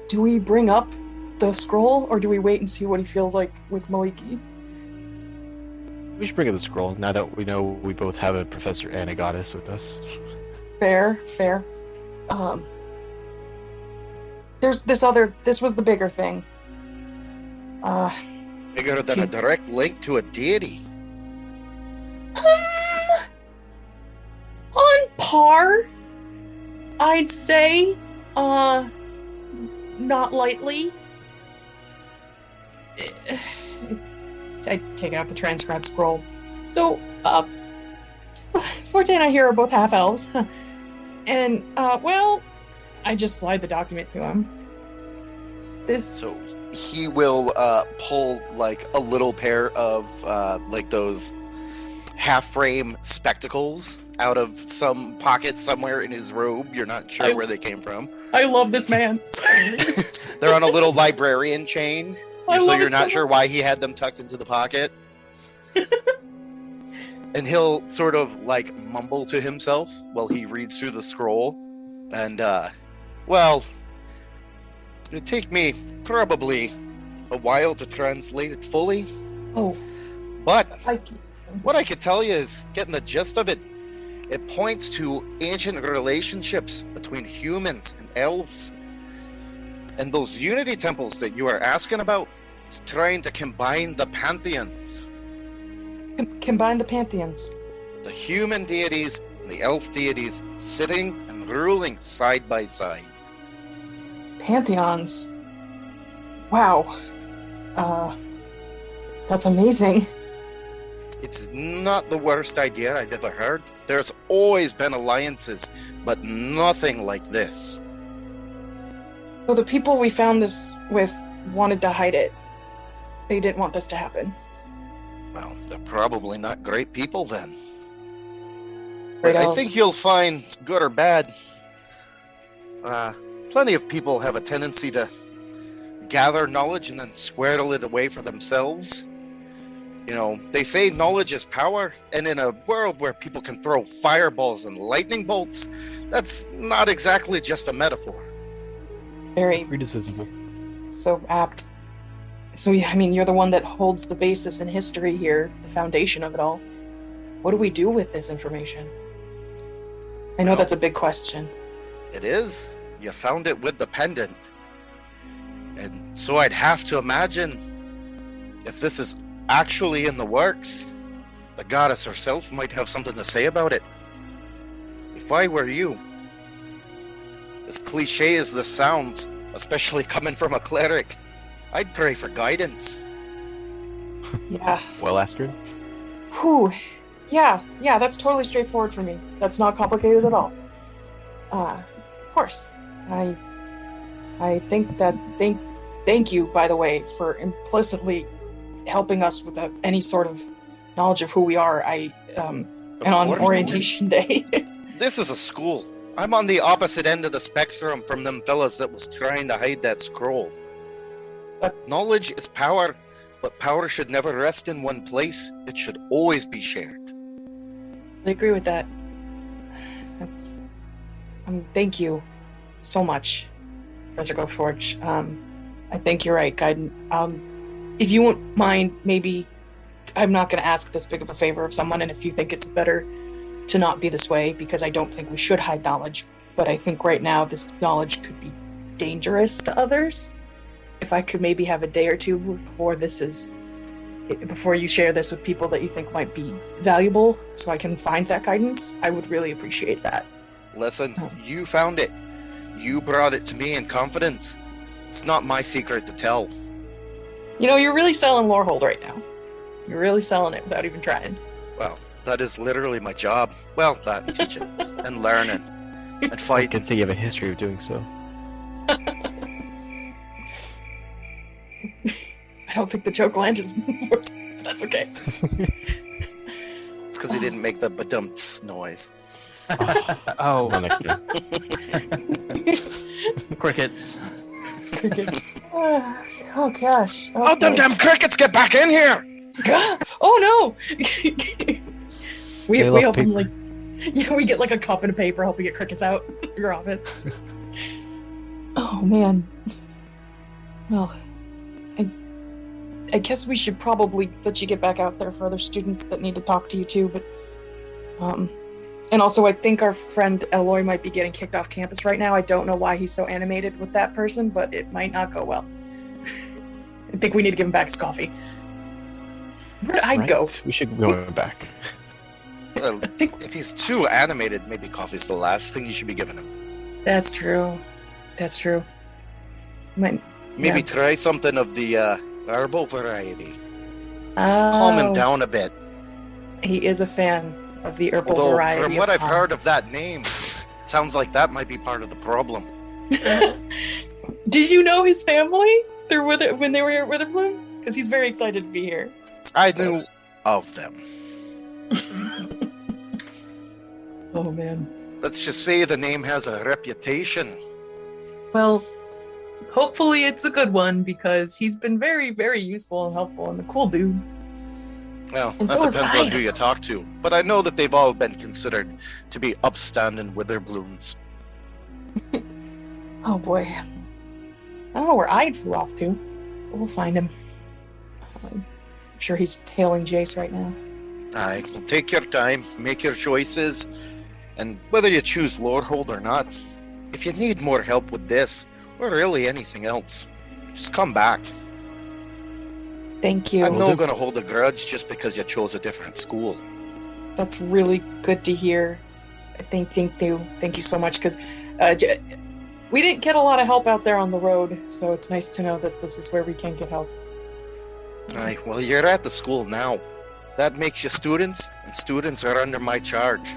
S2: Do we bring up the scroll, or do we wait and see what he feels like with Maliki?
S4: We should bring up the scroll now that we know we both have a professor and a goddess with us.
S2: Fair. There's this was the bigger thing.
S7: Bigger than a direct link to a deity.
S2: On par, I'd say. Not lightly. I take out the transcribe scroll. So, Forte and I here are both half elves. And, I just slide the document to him.
S7: So he will pull a little pair of those half-frame spectacles out of some pocket somewhere in his robe. You're not sure where they came from.
S2: I love this man.
S7: They're on a little librarian chain, so you're not sure why he had them tucked into the pocket. And he'll sort of like mumble to himself while he reads through the scroll. And, well, it'd take me probably a while to translate it fully.
S2: Oh.
S7: But what I could tell you is, getting the gist of it, it points to ancient relationships between humans and elves. And those unity temples that you are asking about is trying to combine the pantheons.
S2: Combine the pantheons.
S7: The human deities and the elf deities sitting and ruling side by side.
S2: Pantheons. Wow. That's amazing.
S7: It's not the worst idea I've ever heard. There's always been alliances, but nothing like this.
S2: Well, the people we found this with wanted to hide it. They didn't want this to happen.
S7: Well, they're probably not great people then.
S2: Great
S7: But I
S2: elves.
S7: think you'll find, good or bad, plenty of people have a tendency to gather knowledge and then squirrel it away for themselves. You know, they say knowledge is power, and in a world where people can throw fireballs and lightning bolts, that's not exactly just a metaphor.
S2: Very
S4: Greed is visible.
S2: so apt. So, yeah, I mean, you're the one that holds the basis in history here, the foundation of it all. What do we do with this information? I know
S7: Well,
S2: that's a big question.
S7: It is. You found it with the pendant. And so I'd have to imagine if this is actually in the works, the goddess herself might have something to say about it. If I were you, as cliche as this sounds, especially coming from a cleric, I'd pray for guidance.
S2: Yeah.
S4: Well, Astrid?
S2: Whew. Yeah, that's totally straightforward for me. That's not complicated at all. Of course. I think that thank you, by the way, for implicitly helping us without any sort of knowledge of who we are. And on
S7: course.
S2: orientation day.
S7: This is a school. I'm on the opposite end of the spectrum from them fellas that was trying to hide that scroll. Knowledge is power, but power should never rest in one place. It should always be shared.
S2: I agree with that. Thank you so much, Professor Glyph. I think you're right, Guidance. If you won't mind, maybe I'm not going to ask this big of a favor of someone, and if you think it's better to not be this way, because I don't think we should hide knowledge, but I think right now this knowledge could be dangerous to others. If I could maybe have a day or two before you share this with people that you think might be valuable, so I can find that guidance, I would really appreciate that.
S7: Listen, you found it. You brought it to me in confidence. It's not my secret to tell.
S2: You know, you're really selling Lorehold right now. You're really selling it without even trying.
S7: Well, that is literally my job. Well, that and teaching and learning and
S4: I
S7: fighting.
S4: can say you have a history of doing so.
S2: I don't think the joke landed, but that's okay.
S7: It's because he didn't make the badumts noise.
S1: Oh,
S4: Well, next time.
S1: crickets.
S2: Oh gosh.
S7: Oh, them damn crickets, get back in here!
S2: Oh no! we
S4: They love
S2: help him
S4: paper.
S2: we get like a cup and a paper helping get crickets out of your office. Oh man. Well, I guess we should probably let you get back out there for other students that need to talk to you too, but and also I think our friend Eloy might be getting kicked off campus right now. I don't know why he's so animated with that person, but it might not go well. I think we need to give him back his coffee. Where'd I go?
S4: We should go back.
S7: Well, if he's too animated, maybe coffee's the last thing you should be giving him.
S2: That's true. That's true.
S7: Maybe
S2: Yeah.
S7: try something of the herbal variety. Calm him down a bit.
S2: He is a fan of the herbal
S7: Although,
S2: variety.
S7: from what
S2: of
S7: I've
S2: calm.
S7: heard of that name, sounds like that might be part of the problem.
S2: Did you know his family? When they were here at Witherbloom? Because he's very excited to be here.
S7: I knew of them.
S2: Oh man.
S7: Let's just say the name has a reputation.
S2: Well, hopefully it's a good one because he's been very, very useful and helpful and a cool dude.
S7: Well,
S2: And
S7: that
S2: so is
S7: depends
S2: I.
S7: on who you talk to. But I know that they've all been considered to be upstanding witherbloons.
S2: Oh boy. I don't know where I'd flew off to, but we'll find him. I'm sure he's tailing Jace right now.
S7: Aye, well, take your time, make your choices, and whether you choose Lorehold or not, if you need more help with this, or really anything else, just come back.
S2: Thank you.
S7: I'm not going to hold a grudge just because you chose a different school.
S2: That's really good to hear. Thank you so much, because we didn't get a lot of help out there on the road, so it's nice to know that this is where we can get help.
S7: Aye, well, you're at the school now. That makes you students, and students are under my charge.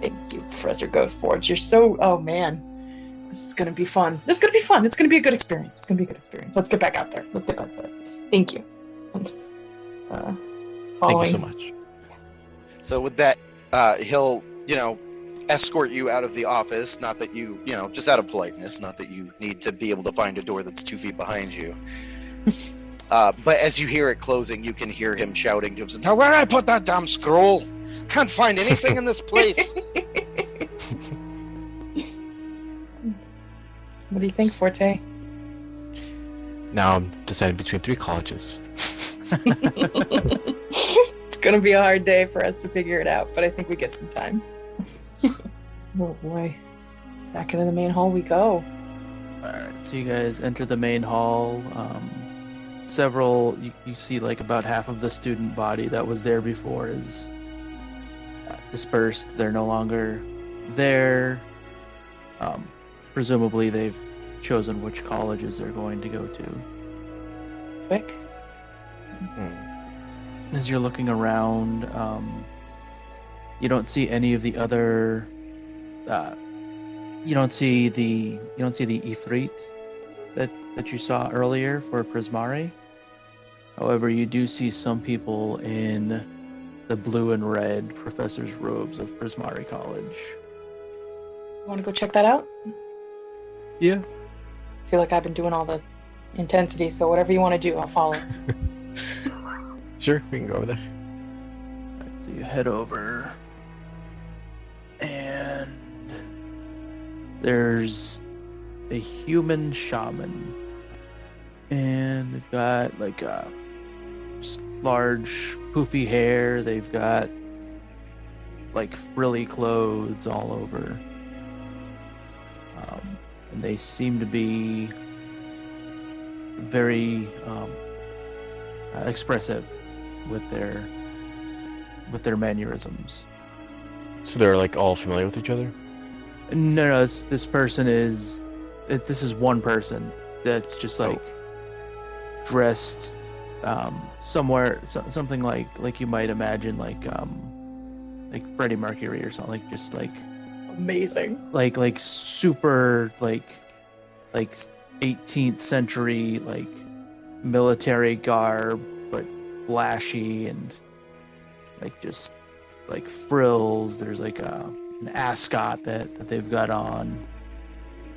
S2: Thank you, Professor Ghostforge. You're so... Oh, man. This is going to be fun. This is going to be fun. It's going to be a good experience. It's going to be a good experience. Let's get back out there. Thank you. And following...
S4: Thank you so much.
S7: So with that, he'll, escort you out of the office. Not that you, just out of politeness. Not that you need to be able to find a door that's 2 feet behind you. But as you hear it closing, you can hear him shouting to himself, "Now where'd I put that damn scroll? Can't find anything in this place."
S2: What do you think, Forte?
S4: Now I'm deciding between 3 colleges.
S2: It's going to be a hard day for us to figure it out, but I think we get some time. Oh boy. Back into the main hall we go.
S1: Alright, so you guys enter the main hall. You see like about half of the student body that was there before is dispersed. They're no longer there. Presumably they've chosen which colleges they're going to go to.
S2: Quick.
S1: As you're looking around, you don't see any of the other. You don't see the Ifrit that you saw earlier for Prismari. However, you do see some people in the blue and red professor's robes of Prismari College.
S2: You want to go check that out?
S4: Yeah.
S2: I feel like I've been doing all the intensity, so whatever you want to do, I'll follow.
S4: Sure, we can go over there.
S1: So you head over, and there's a human shaman, and they've got like a large poofy hair. They've got like frilly clothes all over, and they seem to be very expressive with their mannerisms.
S4: So they're like all familiar with each other?
S1: No, this person is. This is one person that's just like dressed somewhere, something like you might imagine, like Freddie Mercury or something, like just like
S2: amazing,
S1: like super like 18th century like military garb, but flashy and like just like frills. There's like an ascot that they've got on,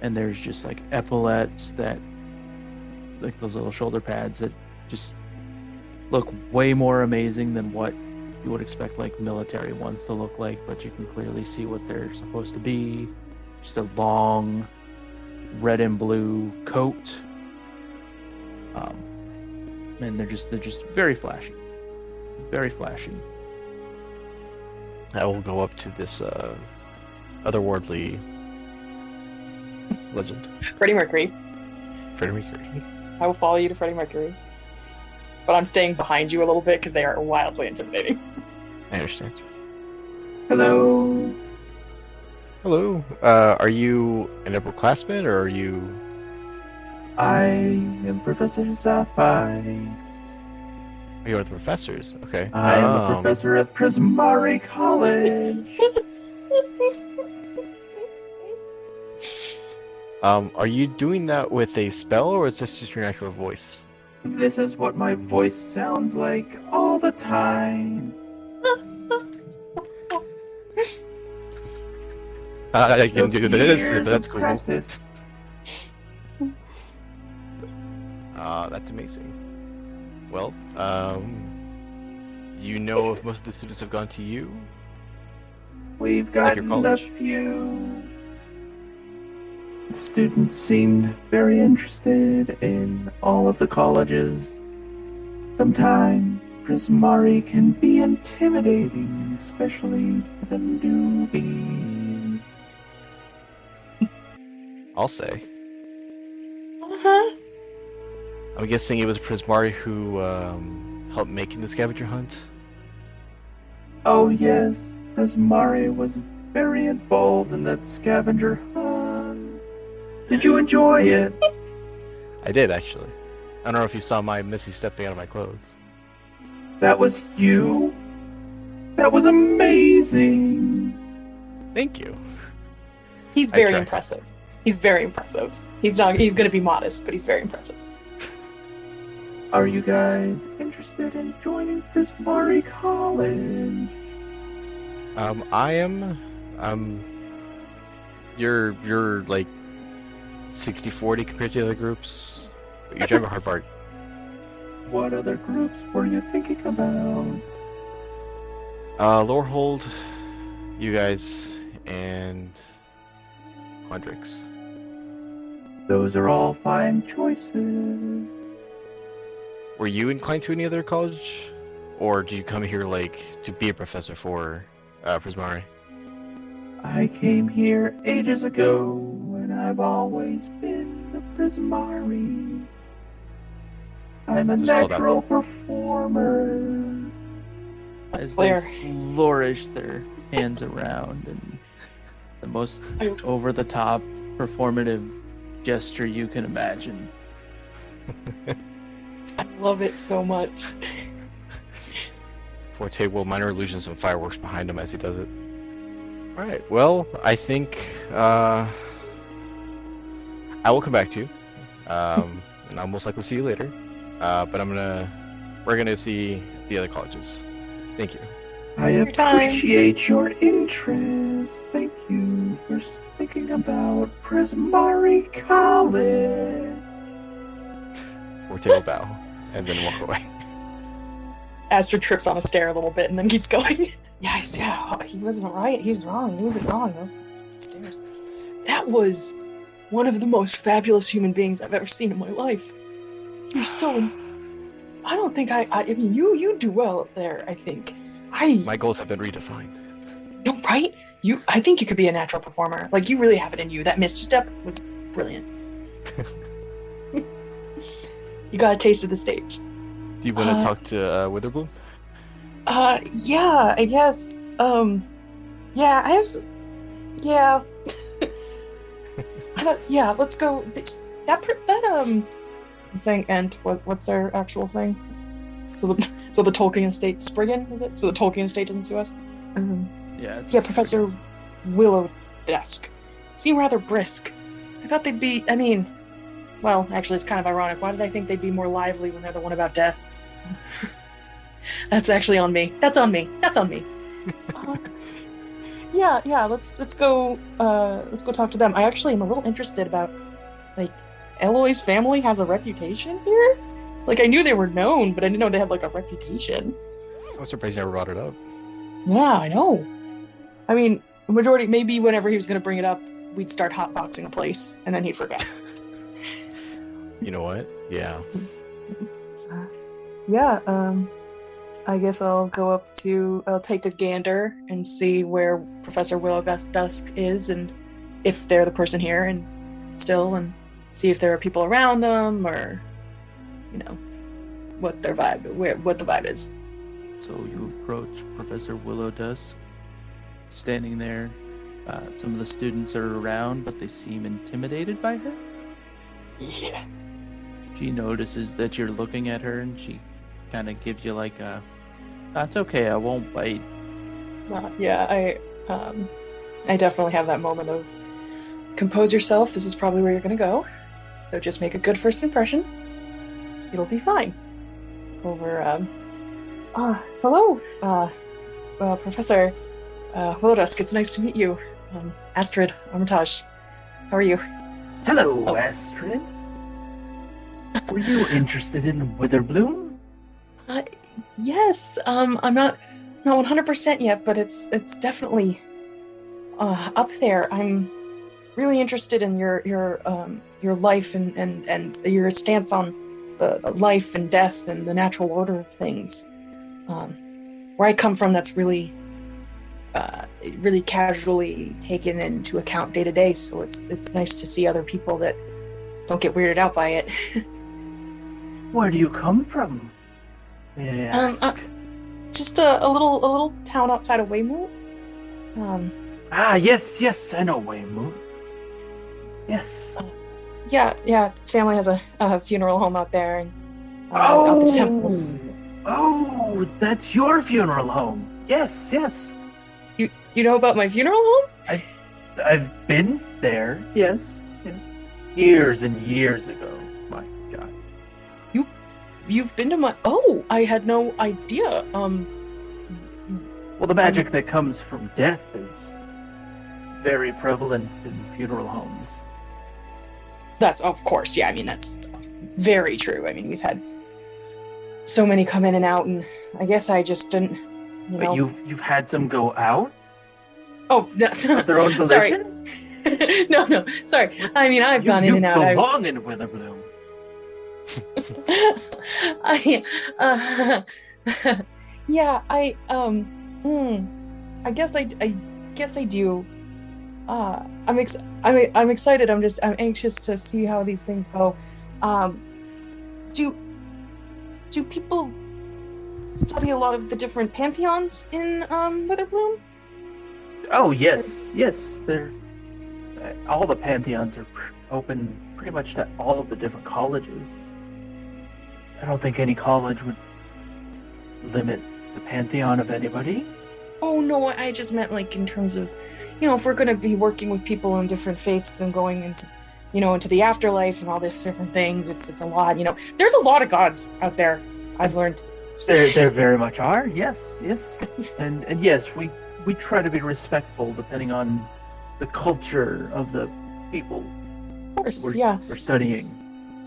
S1: and there's just like epaulets that like those little shoulder pads that just look way more amazing than what you would expect like military ones to look like, but you can clearly see what they're supposed to be. Just a long red and blue coat, and they're just very flashy.
S4: I will go up to this otherworldly legend.
S2: Freddie Mercury. I will follow you to Freddie Mercury, but I'm staying behind you a little bit because they are wildly intimidating.
S4: I understand.
S2: Hello.
S4: Hello. Are you an upperclassman, or are you...
S1: I am Professor Sapphire.
S4: You're one of the professors. Okay.
S1: I am a professor at Prismari College.
S4: Are you doing that with a spell, or is this just your natural voice?
S1: This is what my voice sounds like all the time.
S4: I can do this.
S1: Years
S4: That's
S1: of
S4: cool.
S1: practice.
S4: That's amazing. Well, you know if most of the students have gone to you?
S1: We've
S4: Like your
S1: gotten a
S4: college?
S1: few. The students seemed very interested in all of the colleges. Sometimes Prismari can be intimidating, especially to the newbies.
S4: I'll say.
S2: Uh-huh.
S4: I'm guessing it was Prismari who helped making the scavenger hunt.
S1: Oh yes, Prismari was very involved in that scavenger hunt. Did you enjoy it?
S4: I did actually. I don't know if you saw my Missy stepping out of my clothes.
S1: That was you? That was amazing!
S4: Thank you.
S2: He's
S4: I
S2: very
S4: tried.
S2: impressive. He's very impressive. He's gonna be modest, but he's very impressive.
S1: Are you guys interested in joining Prismari College?
S4: I am. You're like 60-40 compared to the other groups. But you're driving a hard part.
S1: What other groups were you thinking about?
S4: Lowerhold, you guys, and Quandrix.
S1: Those are all fine choices.
S4: Were you inclined to any other college? Or did you come here like to be a professor for Prismari?
S1: I came here ages ago, and I've always been a Prismari. I'm a
S4: Just call that-
S1: natural performer.
S2: That's
S1: As
S2: clear.
S1: they flourish their hands around and the most over-the-top performative gesture you can imagine.
S2: I love it so much.
S4: Forte will minor illusions and fireworks behind him as he does it. Alright, well, I think I will come back to you. And I'll most likely see you later. But we're gonna see the other colleges. Thank you.
S1: I
S2: Your time.
S1: appreciate your interest. Thank you for thinking about Prismari College.
S4: Forte will bow and then walk away.
S2: Astrid trips on a stair a little bit and then keeps going. Yeah, he wasn't right. He was wrong. He wasn't wrong. Those stairs. That was one of the most fabulous human beings I've ever seen in my life. You're so. I don't think I mean, you do well up there. I think.
S4: My goals have been redefined.
S2: You're right. I think you could be a natural performer. Like, you really have it in you. That misstep was brilliant. You got a taste of the stage.
S4: Do you want to talk to Witherbloom?
S2: Yeah, I guess. Yeah, I have. Yeah. Yeah, let's go. I'm saying Ent. What's their actual thing? So the Tolkien estate, Spriggan, is it? So the Tolkien estate doesn't sue us.
S1: Yeah,
S2: Yeah, Professor Willow Desk. Seem rather brisk. I thought they'd be. I mean, well, actually, it's kind of ironic. Why did I think they'd be more lively when they're the one about death? That's actually on me. That's on me. Yeah. Let's go. Let's go talk to them. I actually am a little interested about, like, Eloy's family has a reputation here. Like, I knew they were known, but I didn't know they had like a reputation.
S4: I was surprised you never brought it up.
S2: Yeah, I know. I mean, majority, maybe whenever he was going to bring it up, we'd start hotboxing a place, and then he'd forget.
S4: You know what? Yeah.
S2: Yeah, I guess I'll take a gander and see where Professor Willow Dusk is, and if they're the person here, and see if there are people around them, or, what their vibe, what the vibe is.
S1: So you approach Professor Willow Dusk, standing there. Some of the students are around, but they seem intimidated by her.
S2: Yeah.
S1: She notices that you're looking at her, and she kind of gives you like a, "That's okay, I won't bite."
S2: Yeah, I definitely have that moment of, compose yourself, this is probably where you're gonna go, so just make a good first impression. It'll be fine. Hello, Professor Willow Dusk, it's nice to meet you. Astrid Armitage. How are you?
S10: Hello,
S2: Oh.
S10: Astrid. Were you interested in Witherbloom?
S2: Yes. I'm not 100% yet, but it's definitely up there. I'm really interested in your life and your stance on the life and death and the natural order of things. Where I come from, that's really casually taken into account day to day. So it's nice to see other people that don't get weirded out by it.
S10: Where do you come from? May I ask?
S2: Just a little town outside of Weymouth.
S10: Yes, I know Weymouth. Yes.
S2: Yeah. Family has a funeral home out there, and out the temples.
S10: Oh, that's your funeral home. Yes.
S2: You know about my funeral home?
S10: I've been there. Yes. Years and years ago. My God.
S2: You've been to my... Oh, I had no idea.
S10: Well, the magic that comes from death is very prevalent in funeral homes.
S2: That's, of course, yeah, I mean, that's very true. I mean, we've had so many come in and out, and I guess I just didn't,
S10: But you've had some go out?
S2: Oh,
S10: Of their own volition?
S2: Sorry. No, sorry. I mean, I've gone in and out.
S10: You belong in Witherbloom.
S2: I guess I do. I'm excited. I'm anxious to see how these things go. Do people study a lot of the different pantheons in Witherbloom?
S10: Oh yes. They're all the pantheons are open pretty much to all of the different colleges. I don't think any college would limit the pantheon of anybody.
S2: Oh no, I just meant like in terms of, if we're going to be working with people in different faiths and going into the afterlife and all these different things, it's a lot. There's a lot of gods out there. I've learned.
S10: There very much are. Yes, and yes, we try to be respectful depending on the culture of the people.
S2: Of course,
S10: we're studying,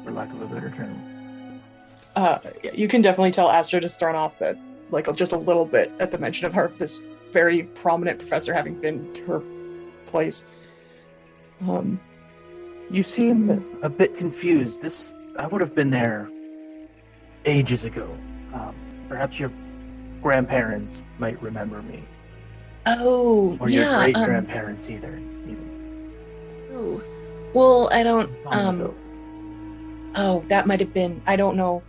S10: for lack of a better term.
S2: You can definitely tell Astrid is thrown off that, like, just a little bit at the mention of this very prominent professor having been to her place.
S10: You seem a bit confused. I would have been there ages ago. Perhaps your grandparents might remember me.
S2: Oh,
S10: or your great grandparents either.
S2: Oh, well, I don't.
S10: Long ago.
S2: Oh, that might have been. I don't know.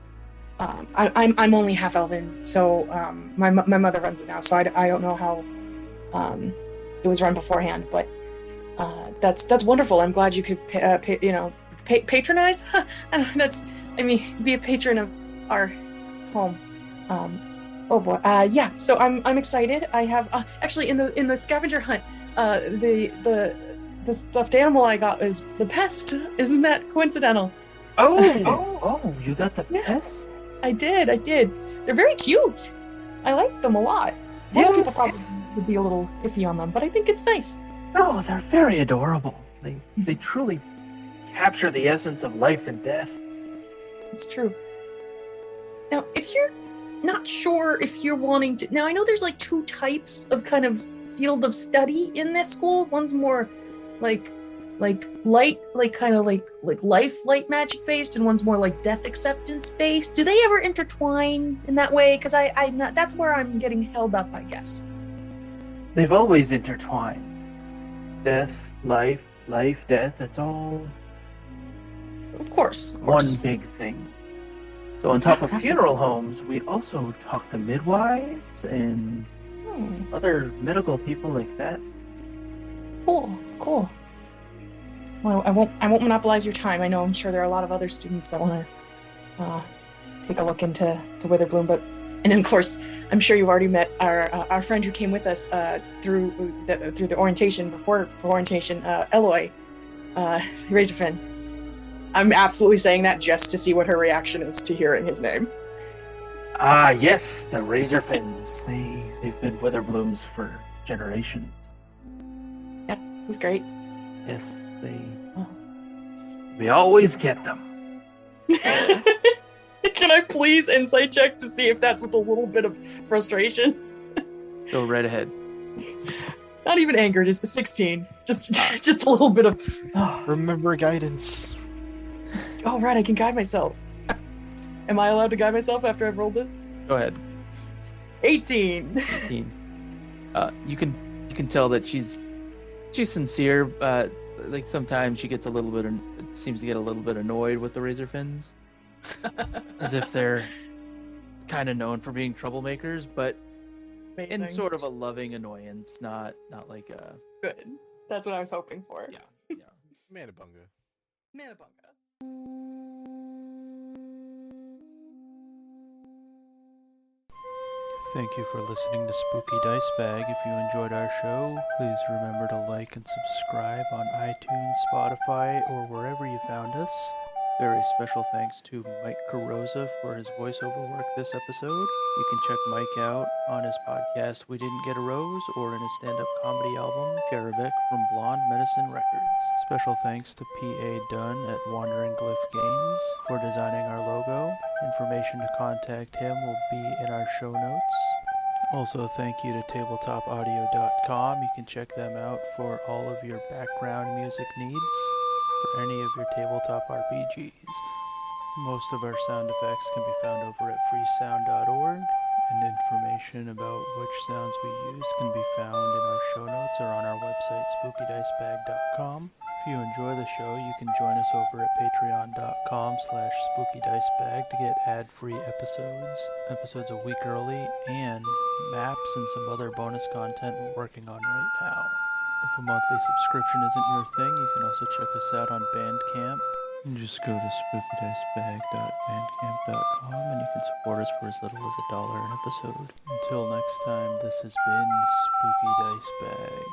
S2: I'm only half elven, so my mother runs it now, so I don't know how it was run beforehand. But that's wonderful. I'm glad you could patronize. Be a patron of our home. Oh boy. Yeah. So I'm excited. I have actually in the scavenger hunt, the stuffed animal I got is the pest. Isn't that coincidental?
S10: Oh! You got the pest?
S2: I did. They're very cute. I like them a lot. Most people probably would be a little iffy on them, but I think it's nice.
S10: No, they're very adorable. They truly capture the essence of life and death.
S2: It's true. Now, if you're not sure if you're wanting to... Now, I know there's like two types of kind of field of study in this school. One's more like light, light magic based, and one's more like death acceptance based. Do they ever intertwine in that way? Because I'm not, that's where I'm getting held up, I guess.
S10: They've always intertwined. Death, life, death, it's all
S2: Of course.
S10: one big thing. So on top of funeral homes, we also talk to midwives and other medical people like that.
S2: Cool. Well, I won't monopolize your time. I'm sure there are a lot of other students that want to take a look into Witherbloom, and of course, I'm sure you've already met our friend who came with us through the orientation before orientation, Eloy, Razorfin. I'm absolutely saying that just to see what her reaction is to hearing his name.
S10: Yes, the Razorfins. They've been Witherblooms for generations.
S2: Yeah. It was great.
S10: Yes, we always get them.
S2: Can I please insight check to see if that's with a little bit of frustration?
S10: Go right ahead.
S2: Not even anger, just 16. Just a little bit of. Oh.
S4: Remember guidance.
S2: Oh, right, I can guide myself. Am I allowed to guide myself after I've rolled this?
S10: Go ahead.
S2: 18.
S10: 18. You can tell that she's sincere. Like sometimes she gets seems to get a little bit annoyed with the razor fins, as if they're kind of known for being troublemakers, but in
S2: Amazing.
S10: sort of a loving annoyance, not like a.
S2: Good. That's what I was hoping for.
S10: Yeah.
S4: Manabunga.
S2: Manabunga.
S1: Thank you for listening to Spooky Dice Bag. If you enjoyed our show, please remember to like and subscribe on iTunes, Spotify, or wherever you found us. Very special thanks to Mike Carosa for his voiceover work this episode. You can check Mike out on his podcast We Didn't Get a Rose, or in his stand-up comedy album Cherubic from Blonde Medicine Records. Special thanks to P.A. Dunn at Wandering Glyph Games for designing our logo. Information to contact him will be in our show notes. Also, thank you to tabletopaudio.com. You can check them out for all of your background music needs for any of your tabletop RPGs. Most of our sound effects can be found over at freesound.org, and information about which sounds we use can be found in our show notes or on our website, spookydicebag.com. If you enjoy the show, you can join us over at patreon.com/spookydicebag to get ad-free episodes a week early, and maps and some other bonus content we're working on right now. If a monthly subscription isn't your thing, you can also check us out on Bandcamp. And just go to spookydicebag.bandcamp.com and you can support us for as little as $1 an episode. Until next time, this has been Spooky Dice Bag.